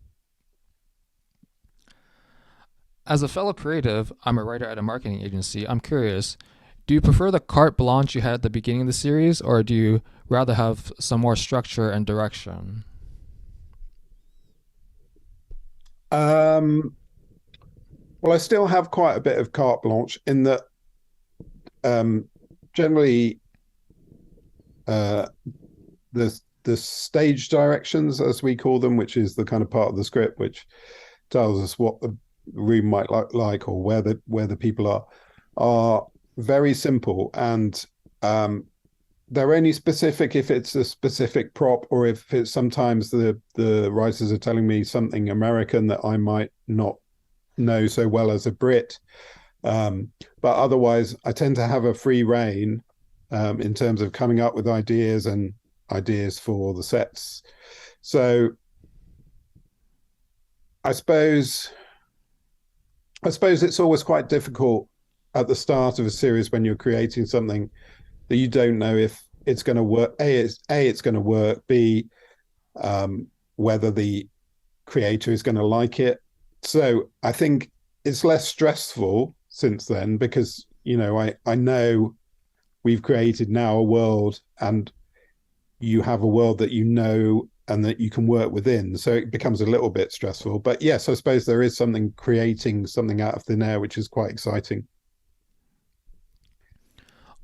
As a fellow creative, I'm a writer at a marketing agency. I'm curious, do you prefer the carte blanche you had at the beginning of the series, or do you rather have some more structure and direction? Um, well, I still have quite a bit of carte blanche in that um, generally uh, the stage directions, as we call them, which is the kind of part of the script which tells us what the room might like or where the people are very simple, and they're only specific if it's a specific prop or if it's sometimes the writers are telling me something American that I might not know so well as a Brit. But otherwise, I tend to have a free reign in terms of coming up with ideas and ideas for the sets. So I suppose it's always quite difficult at the start of a series when you're creating something that you don't know if it's going to work. It's going to work. B, whether the creator is going to like it. So I think it's less stressful since then because, I know we've created now a world and you have a world that and that you can work within. So it becomes a little bit stressful. But yes, I suppose there is something creating something out of thin air, which is quite exciting.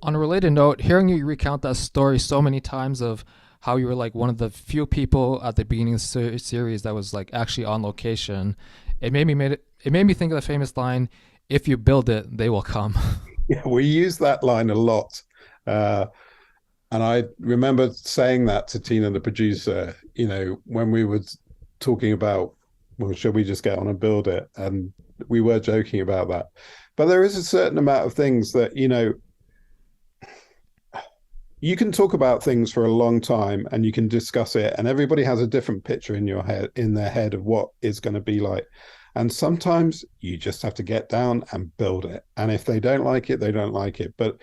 On a related note, hearing you recount that story so many times of how you were like one of the few people at the beginning of the series that was like actually on location, it made me think of the famous line, "If you build it, they will come." Yeah, we use that line a lot. Uh, and I remember saying that to Tina, the producer, when we were talking about, well, should we just get on and build it? And we were joking about that. But there is a certain amount of things that, you can talk about things for a long time and you can discuss it, and everybody has a different picture in their head of what it's going to be like. And sometimes you just have to get down and build it. And if they don't like it, they don't like it. But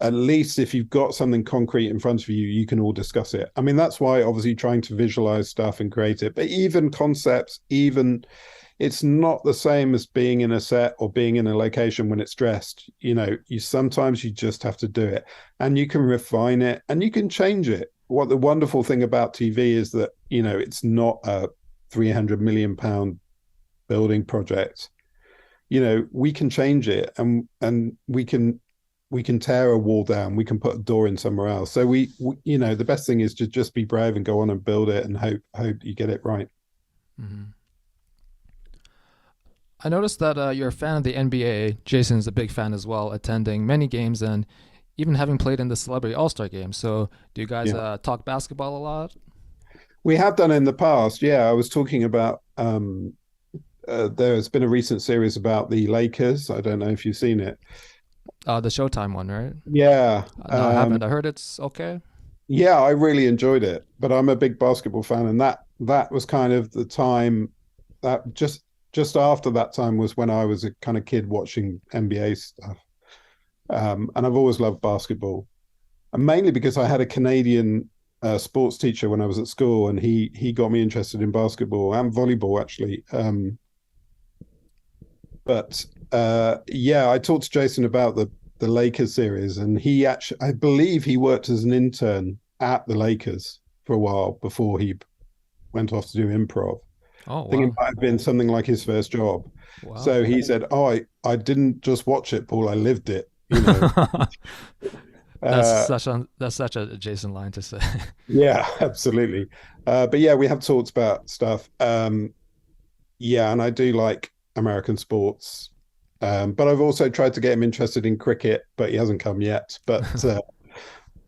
at least if you've got something concrete in front of you, you can all discuss it. I mean, that's why obviously trying to visualize stuff and create it, but even concepts, it's not the same as being in a set or being in a location when it's dressed. You sometimes you just have to do it, and you can refine it and you can change it. What the wonderful thing about TV is that, it's not a 300 million pound building project. We can change it, and we can tear a wall down, we can put a door in somewhere else. So we the best thing is to just be brave and go on and build it and hope you get it right. Mm-hmm. I noticed that you're a fan of the NBA. Jason's a big fan as well, attending many games and even having played in the Celebrity All-Star game. So do you guys Yeah, talk basketball a lot? we have done in the past. Yeah, I was talking about there's been a recent series about the Lakers. I don't know if you've seen it. The Showtime one, right? Yeah, No, I haven't. I heard it's okay. yeah, I really enjoyed it. But I'm a big basketball fan, and that was kind of the time that just after that time was when I was a kind of kid watching NBA stuff. And I've always loved basketball, and mainly because I had a Canadian sports teacher when I was at school, and he got me interested in basketball and volleyball actually. But yeah, I talked to Jason about the Lakers series, and I believe he worked as an intern at the Lakers for a while before he went off to do improv. Oh I think it wow, might have been something like his first job. wow. So he said, "Oh, I didn't just watch it, Paul. I lived it." Uh, That's such a Jason line to say. yeah, absolutely. But yeah, we have talked about stuff. Yeah, and I do like American sports. But I've also tried to get him interested in cricket, but he hasn't come yet. But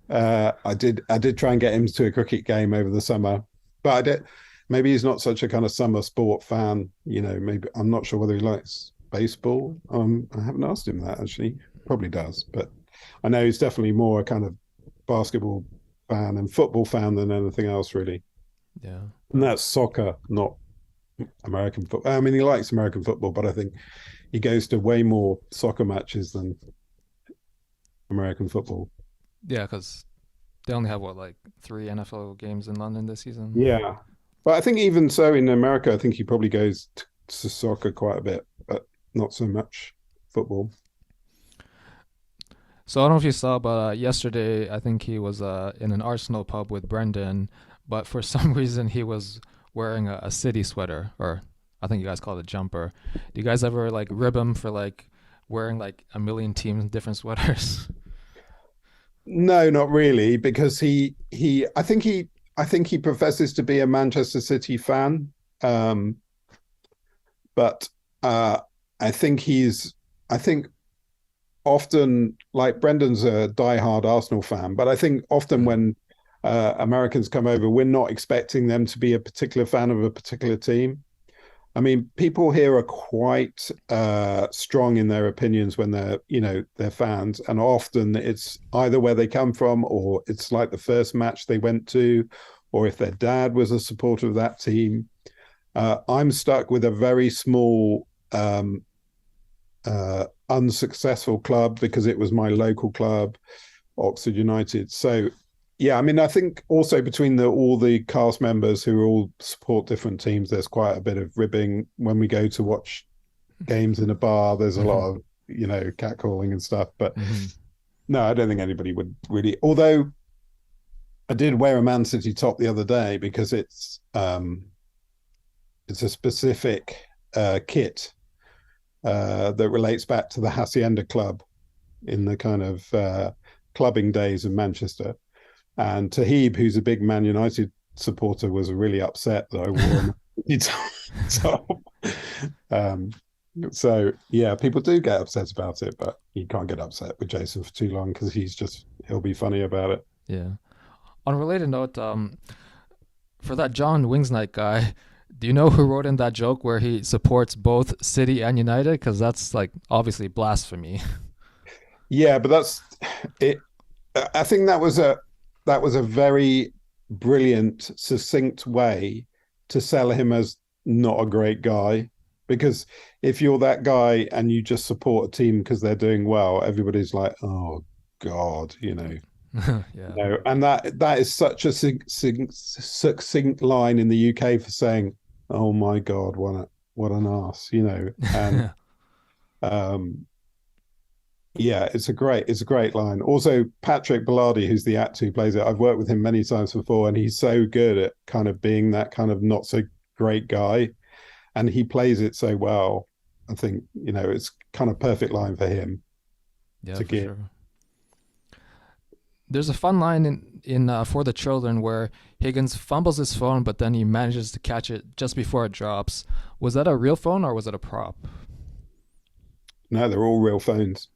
I did try and get him to a cricket game over the summer. But maybe he's not such a kind of summer sport fan. Maybe I'm not sure whether he likes baseball. I haven't asked him that actually. Probably does, but I know he's definitely more a kind of basketball fan and football fan than anything else, really. Yeah. And that's soccer, not American football. I mean, he likes American football, but I think he goes to way more soccer matches than American football. Yeah, because they only have what, like 3 NFL games in London this season. Yeah. But I think even so in America, I think he probably goes to soccer quite a bit, but not so much football. So I don't know if you saw, but yesterday I think he was in an Arsenal pub with Brendan, but for some reason he was wearing a City sweater, or I think you guys call it a jumper. Do you guys ever like rib him for like wearing like a million teams different sweaters? No, not really, because I think he professes to be a Manchester City fan. Um, but I think I think often, like Brendan's a diehard Arsenal fan, but I think often Mm. when Americans come over, we're not expecting them to be a particular fan of a particular team. I mean, people here are quite strong in their opinions when they're fans, and often it's either where they come from, or it's like the first match they went to, or if their dad was a supporter of that team. I'm stuck with a very small, unsuccessful club because it was my local club, Oxford United. So yeah, I mean, I think also between all the cast members who all support different teams, there's quite a bit of ribbing when we go to watch games in a bar. There's a Hmm. lot of catcalling and stuff. But Hmm. no, I don't think anybody would really. Although I did wear a Man City top the other day because it's a specific kit that relates back to the Hacienda Club in the kind of clubbing days of Manchester. And Tahib, who's a big Man United supporter, was really upset that I wore a Man City top. um, so yeah, people do get upset about it, but you can't get upset with Jason for too long because he'll be funny about it. Yeah. On a related note, for that John Wingsnight guy, do you know who wrote in that joke where he supports both City and United? Because that's like obviously blasphemy. Yeah, but that's it. I think that was a very brilliant, succinct way to sell him as not a great guy. Because if you're that guy and you just support a team because they're doing well, everybody's like, "Oh God," Yeah. And that is such a succinct line in the UK for saying, "Oh my God, what an ass," and um, yeah, it's a great line. Also, Patrick Bilardi, who's the actor who plays it, I've worked with him many times before, and he's so good at kind of being that kind of not so great guy, and he plays it so well. I think it's kind of perfect line for him Yeah, to for give. sure. There's a fun line in For the Children where Higgins fumbles his phone, but then he manages to catch it just before it drops. Was that a real phone or was it a prop? No, they're all real phones.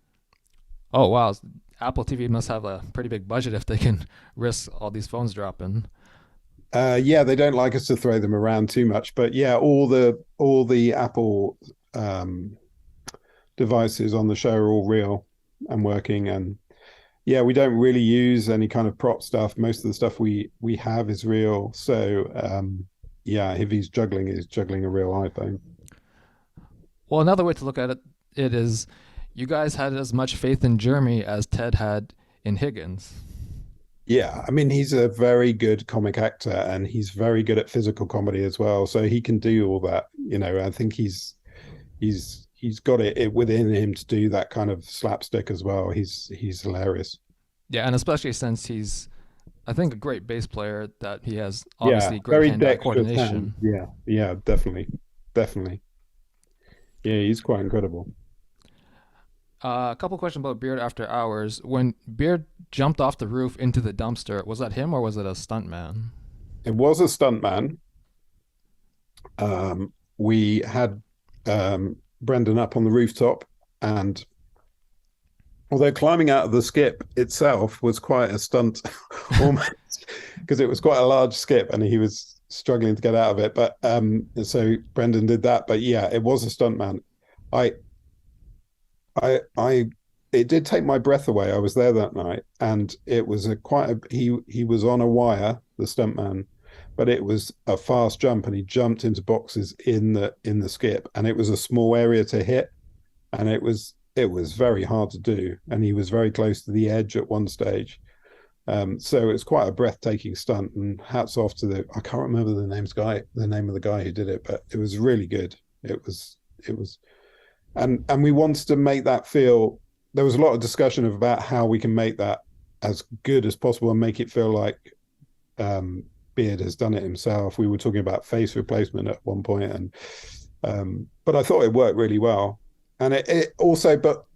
Oh wow, Apple TV must have a pretty big budget if they can risk all these phones dropping. Yeah, they don't like us to throw them around too much, but yeah, all the Apple um, devices on the show are all real and working, and yeah, we don't really use any kind of prop stuff. Most of the stuff we have is real. So yeah, if he's juggling a real iPhone. Well, another way to look at it is you guys had as much faith in Jeremy as Ted had in Higgins. Yeah, I mean he's a very good comic actor and he's very good at physical comedy as well. So he can do all that. I think he's got it within him to do that kind of slapstick as well. He's hilarious. Yeah, and especially since he's, I think, a great bass player, that he has Yeah, obviously great very hand-eye dexterous hand. coordination. Yeah, yeah, definitely, definitely. Yeah, he's quite incredible. A couple questions about Beard After Hours. When Beard jumped off the roof into the dumpster, was that him or was it a stuntman? It was a stuntman. We had Brendan up on the rooftop, and although climbing out of the skip itself was quite a stunt, almost because it was quite a large skip, and he was struggling to get out of it. But so Brendan did that. But yeah, it was a stuntman. I I it did take my breath away. I was there that night, and it was he was on a wire, the stuntman, but it was a fast jump, and he jumped into boxes in the skip, and it was a small area to hit, and it was very hard to do, and he was very close to the edge at one stage. So it's quite a breathtaking stunt, and hats off to I can't remember the name of the guy who did it, but it was really good. It was and we wanted to make that feel. There was a lot of discussion about how we can make that as good as possible and make it feel like Beard has done it himself. We were talking about face replacement at one point, and but I thought it worked really well. And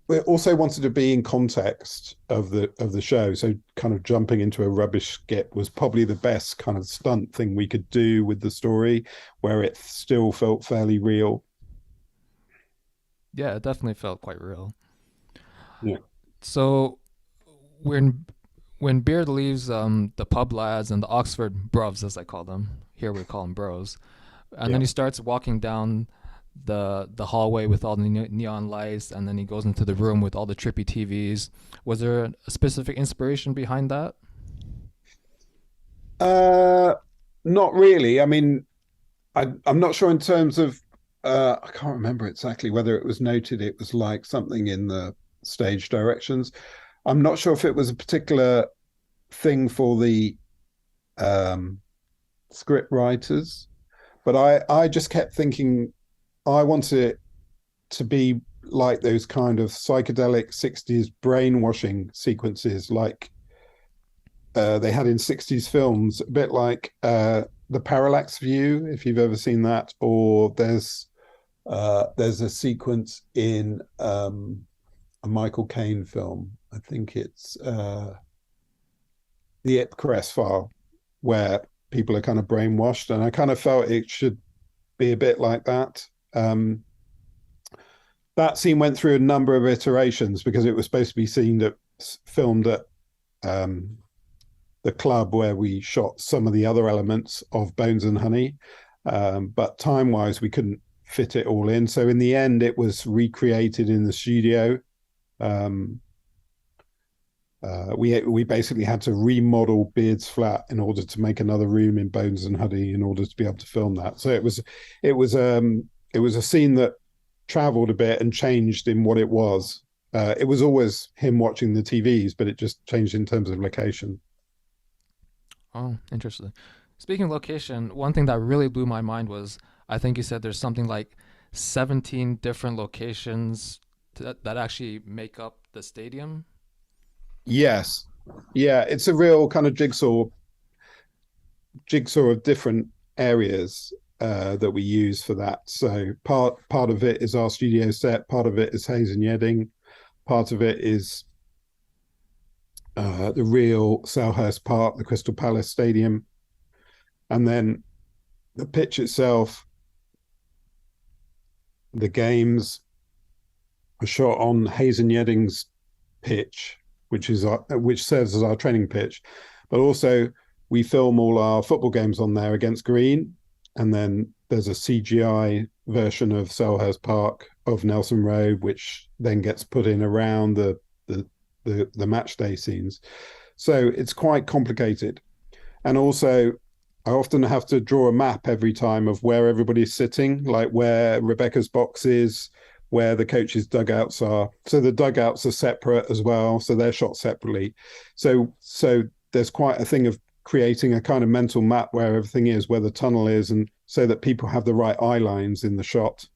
we also wanted to be in context of the show. So kind of jumping into a rubbish skip was probably the best kind of stunt thing we could do with the story, where it still felt fairly real. Yeah, it definitely felt quite real. Yeah. So when when Beard leaves the pub lads and the Oxford bruvs, as I call them, here we call them bros, and then Yeah. he starts walking down the hallway with all the neon lights, and then he goes into the room with all the trippy TVs. Was there a specific inspiration behind that? Uh, Not really. I mean, I'm not sure in terms of I can't remember exactly whether it was noted it was like something in the stage directions. I'm not sure if it was a particular thing for the um, script writers, but I just kept thinking I wanted it to be like those kind of psychedelic 60s brainwashing sequences like they had in 60s films, a bit like the Parallax View, if you've ever seen that, or there's a sequence in a Michael Caine film. I think it's the Ipcress File, where people are kind of brainwashed, and I kind of felt it should be a bit like that. That scene went through a number of iterations because it was supposed to be filmed at um, the club where we shot some of the other elements of Bones and Honey, but time-wise we couldn't fit it all in. So in the end, it was recreated in the studio. Um, we basically had to remodel Beard's flat in order to make another room in Bones and Honey in order to be able to film that. So it was a scene that traveled a bit and changed in what it was. It was always him watching the TVs, but it just changed in terms of location. Oh, interesting. Speaking of location, one thing that really blew my mind was I think you said there's something like 17 different locations that actually make up the stadium. Yes, yeah, it's a real kind of jigsaw of different areas that we use for that. So part of it is our studio set, part of it is Hayes and Yedding, part of it is the real Selhurst Park, the Crystal Palace Stadium, and then the pitch itself. The games are shot on Hayes and Yedding's pitch, which serves as our training pitch, but also we film all our football games on there against green, and then there's a CGI version of Selhurst Park of Nelson Road, which then gets put in around the match day scenes. So it's quite complicated, and also I often have to draw a map every time of where everybody's sitting, like where Rebecca's box is, where the coaches' dugouts are. So the dugouts are separate as well, so they're shot separately. So there's quite a thing of creating a kind of mental map where everything is, where the tunnel is, and so that people have the right eye lines in the shot,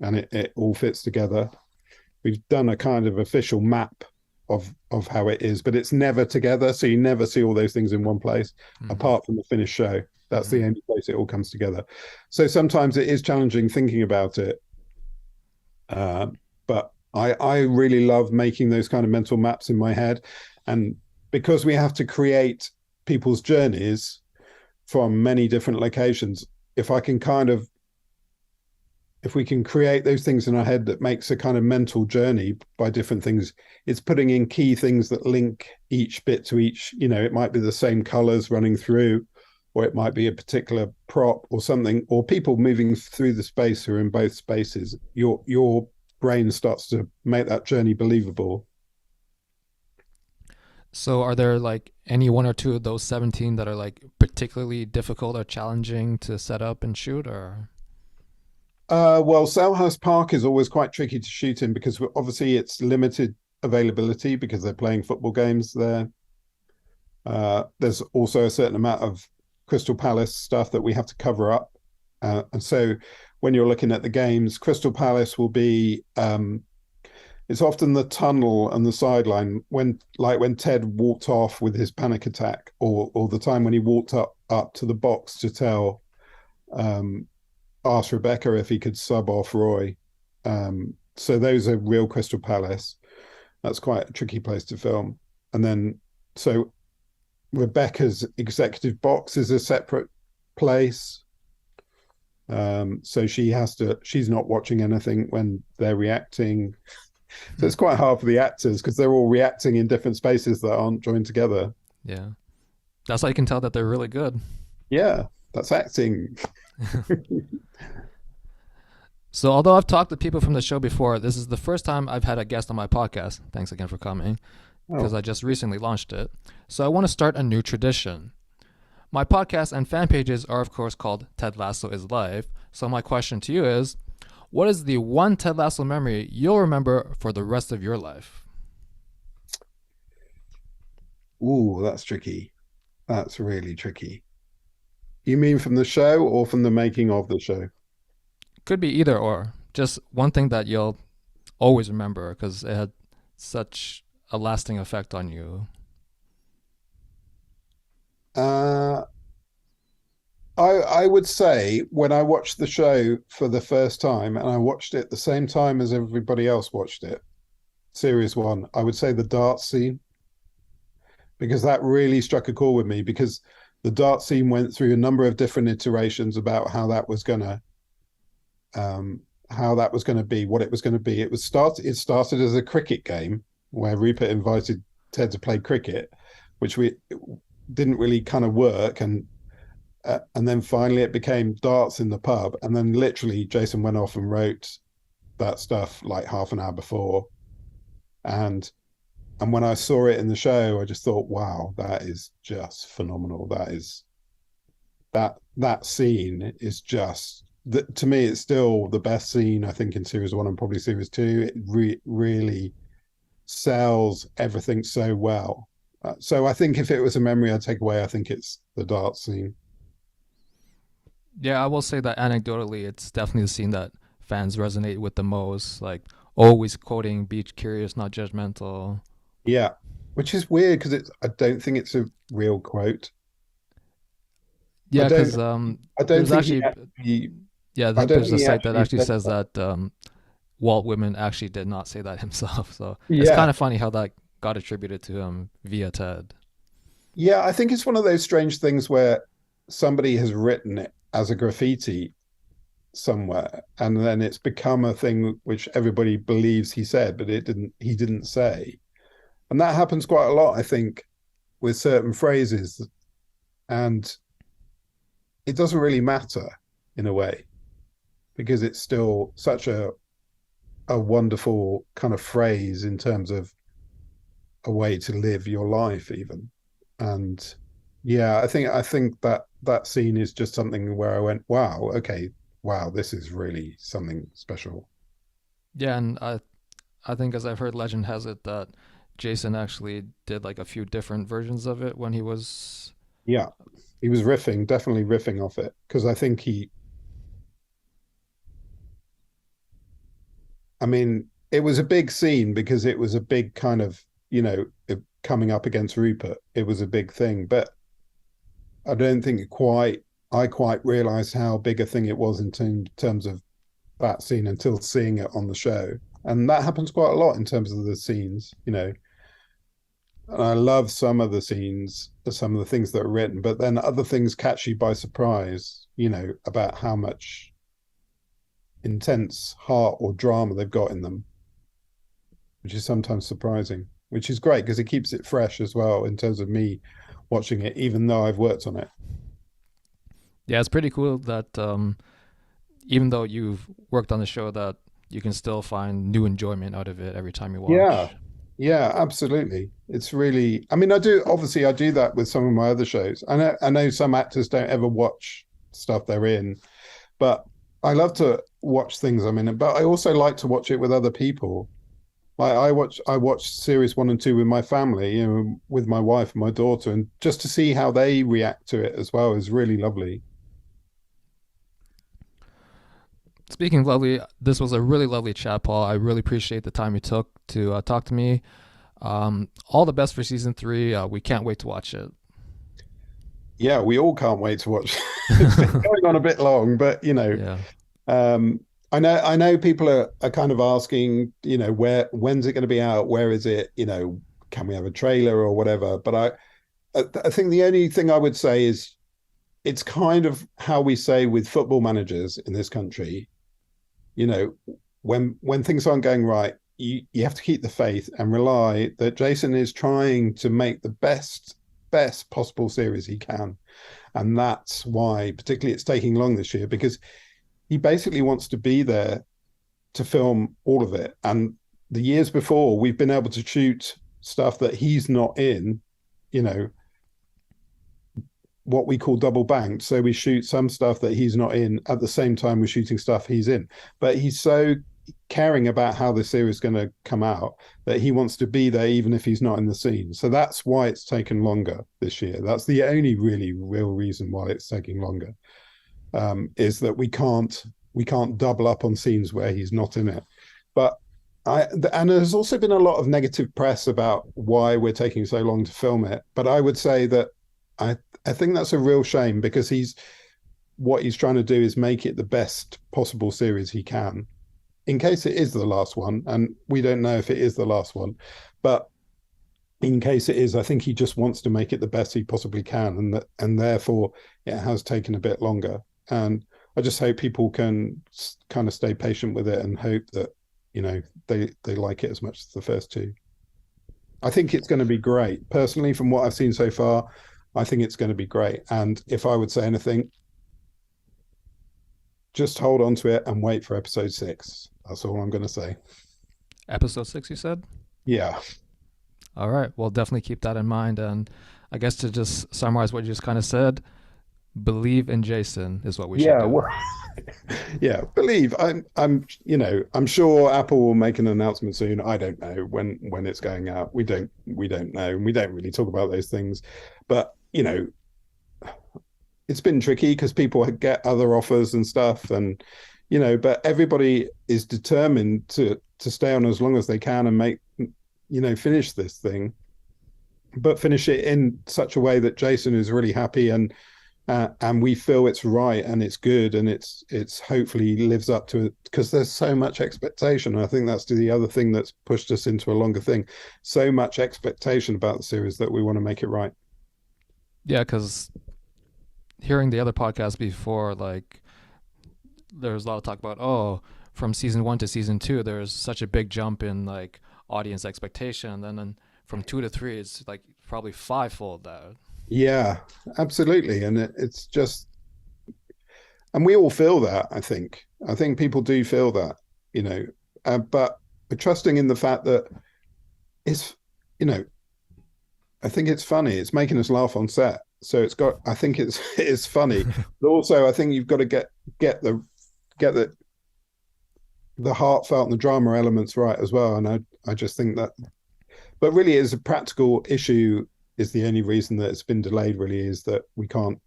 and it all fits together. We've done a kind of official map of how it is, but it's never together, so you never see all those things in one place, apart from the finished show. That's the only place it all comes together. So sometimes it is challenging thinking about it. But I really love making those kind of mental maps in my head. And because we have to create people's journeys from many different locations, if we can create those things in our head that makes a kind of mental journey by different things, it's putting in key things that link each bit to each. It might be the same colors running through, or it might be a particular prop or something, or people moving through the space who are in both spaces. Your brain starts to make that journey believable. So are there like any one or two of those 17 that are like particularly difficult or challenging to set up and shoot, or? Well, Selhurst Park is always quite tricky to shoot in because obviously it's limited availability because they're playing football games there. There's also a certain amount of Crystal Palace stuff that we have to cover up. And so when you're looking at the games, Crystal Palace will be, it's often the tunnel and the sideline when Ted walked off with his panic attack, or the time when he walked up to the box to ask Rebecca if he could sub off Roy. So those are real Crystal Palace. That's quite a tricky place to film. And then, so Rebecca's executive box is a separate place. So she's not watching anything when they're reacting. So it's quite hard for the actors because they're all reacting in different spaces that aren't joined together. Yeah. That's how you can tell that they're really good. Yeah, that's acting. So, although I've talked to people from the show before, this is the first time I've had a guest on my podcast. Thanks again for coming, because I just recently launched it. So, I want to start a new tradition. My podcast and fan pages are, of course, called Ted Lasso Is Life. So, my question to you is, what is the one Ted Lasso memory you'll remember for the rest of your life? Ooh, that's tricky. That's really tricky. You mean from the show or from the making of the show? Could be either or. Just one thing that you'll always remember because it had such a lasting effect on you. Uh, I would say when I watched the show for the first time, and I watched it the same time as everybody else watched it, series one, I would say the dart scene, because that really struck a chord with me, because the dart scene went through a number of different iterations about how that was gonna be, what it was gonna be. It started as a cricket game where Rupert invited Ted to play cricket, which we didn't really kind of work, and then finally it became darts in the pub, and then literally Jason went off and wrote that stuff like half an hour before, and and when I saw it in the show, I just thought, wow, that is just phenomenal. That scene is just that, to me, it's still the best scene I think in series one and probably series two. It really sells everything so well. So I think if it was a memory I'd take away, I think it's the dart scene. Yeah, I will say that anecdotally, it's definitely the scene that fans resonate with the most. Like always quoting "Be curious, not judgmental." Yeah, which is weird because it's. I don't think it's a real quote. I Yeah, don't. because I don't there's think he actually actually. yeah, I don't there's think a he site that actually actually said says that. that Walt Whitman actually did not say that himself. So it's Yeah, kind of funny how that got attributed to him via Ted. yeah. I think it's one of those strange things where somebody has written it as a graffiti somewhere, and then it's become a thing which everybody believes he said, but it didn't. He didn't say, and that happens quite a lot, I think, with certain phrases, and it doesn't really matter in a way because it's still such a wonderful kind of phrase in terms of a way to live your life even. And yeah, I think that scene is just something where I went, wow, okay, wow, this is really something special. Yeah, and I think as I've heard, legend has it that Jason actually did like a few different versions of it when he was. Yeah, he was riffing, definitely riffing off it, because I think I mean, it was a big scene because it was a big kind of, coming up against Rupert. It was a big thing, but I don't think I quite realized how big a thing it was in terms of that scene until seeing it on the show. And that happens quite a lot in terms of the scenes. And I love some of the scenes, some of the things that are written, but then other things catch you by surprise, about how much intense heart or drama they've got in them, which is sometimes surprising, which is great because it keeps it fresh as well in terms of me watching it, even though I've worked on it. Yeah, it's pretty cool that even though you've worked on the show, that you can still find new enjoyment out of it every time you Yeah. watch. Yeah, absolutely. It's really, I mean, I do that with some of my other shows. I know some actors don't ever watch stuff they're in, but I love to watch things I'm in, but I also like to watch it with other people. Like I watched series one and two with my family, with my wife and my daughter, and just to see how they react to it as well is really lovely. Speaking of lovely, this was a really lovely chat, Paul. I really appreciate the time you took to talk to me. All the best for season three. We can't wait to watch it. Yeah, we all can't wait to watch. It's been going on a bit long, but Yeah. um, I know people are kind of asking, when's it going to be out? Where is it? Can we have a trailer or whatever? But I think the only thing I would say is it's kind of how we say with football managers in this country, you know, when things aren't going right, you have to keep the faith and rely that Jason is trying to make the best possible series he can. And that's why particularly it's taking long this year, because he basically wants to be there to film all of it. And the years before, we've been able to shoot stuff that he's not in, you know, what we call double banked. So we shoot some stuff that he's not in at the same time we're shooting stuff he's in. But he's so caring about how the series is going to come out, that he wants to be there even if he's not in the scene. So that's why it's taken longer this year. That's the only really real reason why it's taking longer, is that we can't double up on scenes where he's not in it. But and there's also been a lot of negative press about why we're taking so long to film it. But I would say that I think that's a real shame, because what he's trying to do is make it the best possible series he can, in case it is the last one. And we don't know if it is the last one, but in case it is, I think he just wants to make it the best he possibly can, and therefore it has taken a bit longer. And I just hope people can kind of stay patient with it and hope that they like it as much as the first two. I think it's going to be great. Personally, from what I've seen so far, I think it's going to be great. And if I would say anything, just hold on to it and wait for episode 6. That's all I'm going to say. Episode 6, you said? Yeah. All right. Well, definitely keep that in mind. And I guess to just summarize what you just kind of said, believe in Jason is what we should do. Well, yeah, believe. I'm sure Apple will make an announcement soon. I don't know when it's going out. We don't know, and we don't really talk about those things. But it's been tricky because people get other offers and stuff, and but everybody is determined to stay on as long as they can and make finish this thing, but finish it in such a way that Jason is really happy, and we feel it's right and it's good, and it's hopefully lives up to it, because there's so much expectation. I think that's the other thing that's pushed us into a longer thing. So much expectation about the series that we want to make it right. Yeah, because hearing the other podcast before, like, there's a lot of talk about, from season 1 to season 2, there's such a big jump in like audience expectation, and then from 2 to 3, it's like probably fivefold that. Yeah, absolutely. And it's just, and we all feel that. I think people do feel that, but we're trusting in the fact that it's, I think it's funny. It's making us laugh on set. So I think it's funny, but also I think you've got to get the heartfelt and the drama elements right as well. And I just think that, but really is a practical issue, is the only reason that it's been delayed, really, is that we can't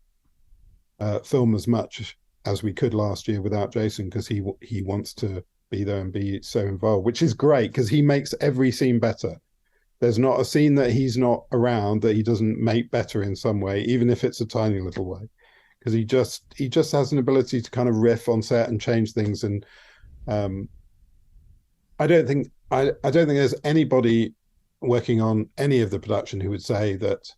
film as much as we could last year without Jason, because he wants to be there and be so involved, which is great because he makes every scene better. There's not a scene that he's not around that he doesn't make better in some way, even if it's a tiny little way, because he just has an ability to kind of riff on set and change things. And I don't think there's anybody working on any of the production who would say that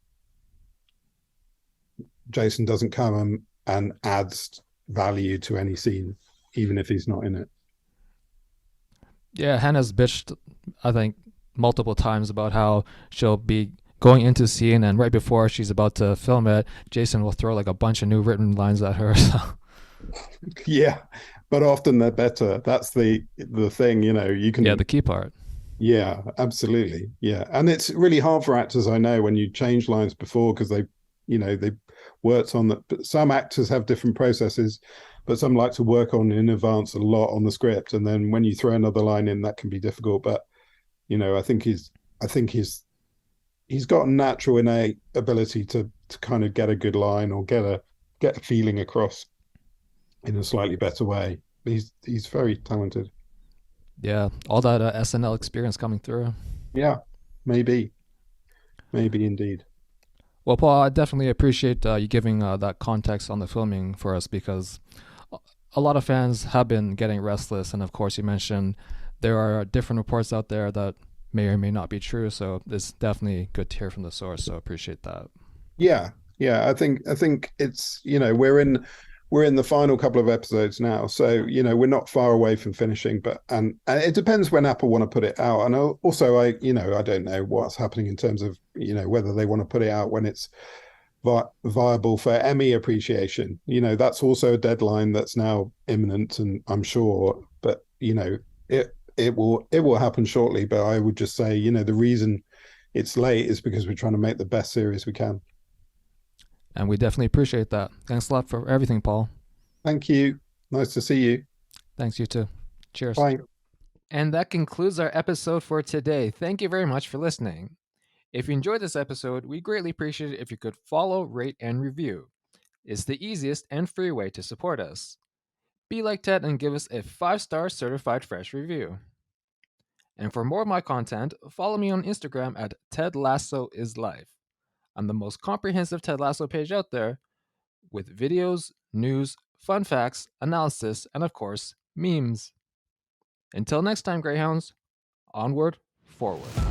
Jason doesn't come and adds value to any scene, even if he's not in it. Yeah, Hannah's bitched, I think, multiple times about how she'll be going into scene, and right before she's about to film it, Jason will throw like a bunch of new written lines at her. So. Yeah, but often they're better. That's the thing, you can. Yeah, the key part. Yeah, absolutely. Yeah. And it's really hard for actors, I know, when you change lines before, because they worked on that. But some actors have different processes, but some like to work on in advance a lot on the script. And then when you throw another line in, that can be difficult. But, I think he's got a natural innate ability to kind of get a good line or get a feeling across in a slightly better way. He's very talented. Yeah, all that SNL experience coming through. Yeah, maybe indeed. Well, Paul, I definitely appreciate you giving that context on the filming for us, because a lot of fans have been getting restless, and of course you mentioned there are different reports out there that may or may not be true, so it's definitely good to hear from the source, so appreciate that. Yeah, I think it's, we're in the final couple of episodes now, so we're not far away from finishing, but and it depends when Apple want to put it out. And also I don't know what's happening in terms of whether they want to put it out when it's viable for Emmy appreciation. That's also a deadline that's now imminent, and I'm sure, but it will happen shortly. But I would just say, the reason it's late is because we're trying to make the best series we can. And we definitely appreciate that. Thanks a lot for everything, Paul. Thank you. Nice to see you. Thanks, you too. Cheers. Bye. And that concludes our episode for today. Thank you very much for listening. If you enjoyed this episode, we'd greatly appreciate it if you could follow, rate, and review. It's the easiest and free way to support us. Be like Ted and give us a 5-star certified fresh review. And for more of my content, follow me on Instagram at Ted Lasso Is Life. I'm the most comprehensive Ted Lasso page out there with videos, news, fun facts, analysis, and of course, memes. Until next time, Greyhounds, onward, forward.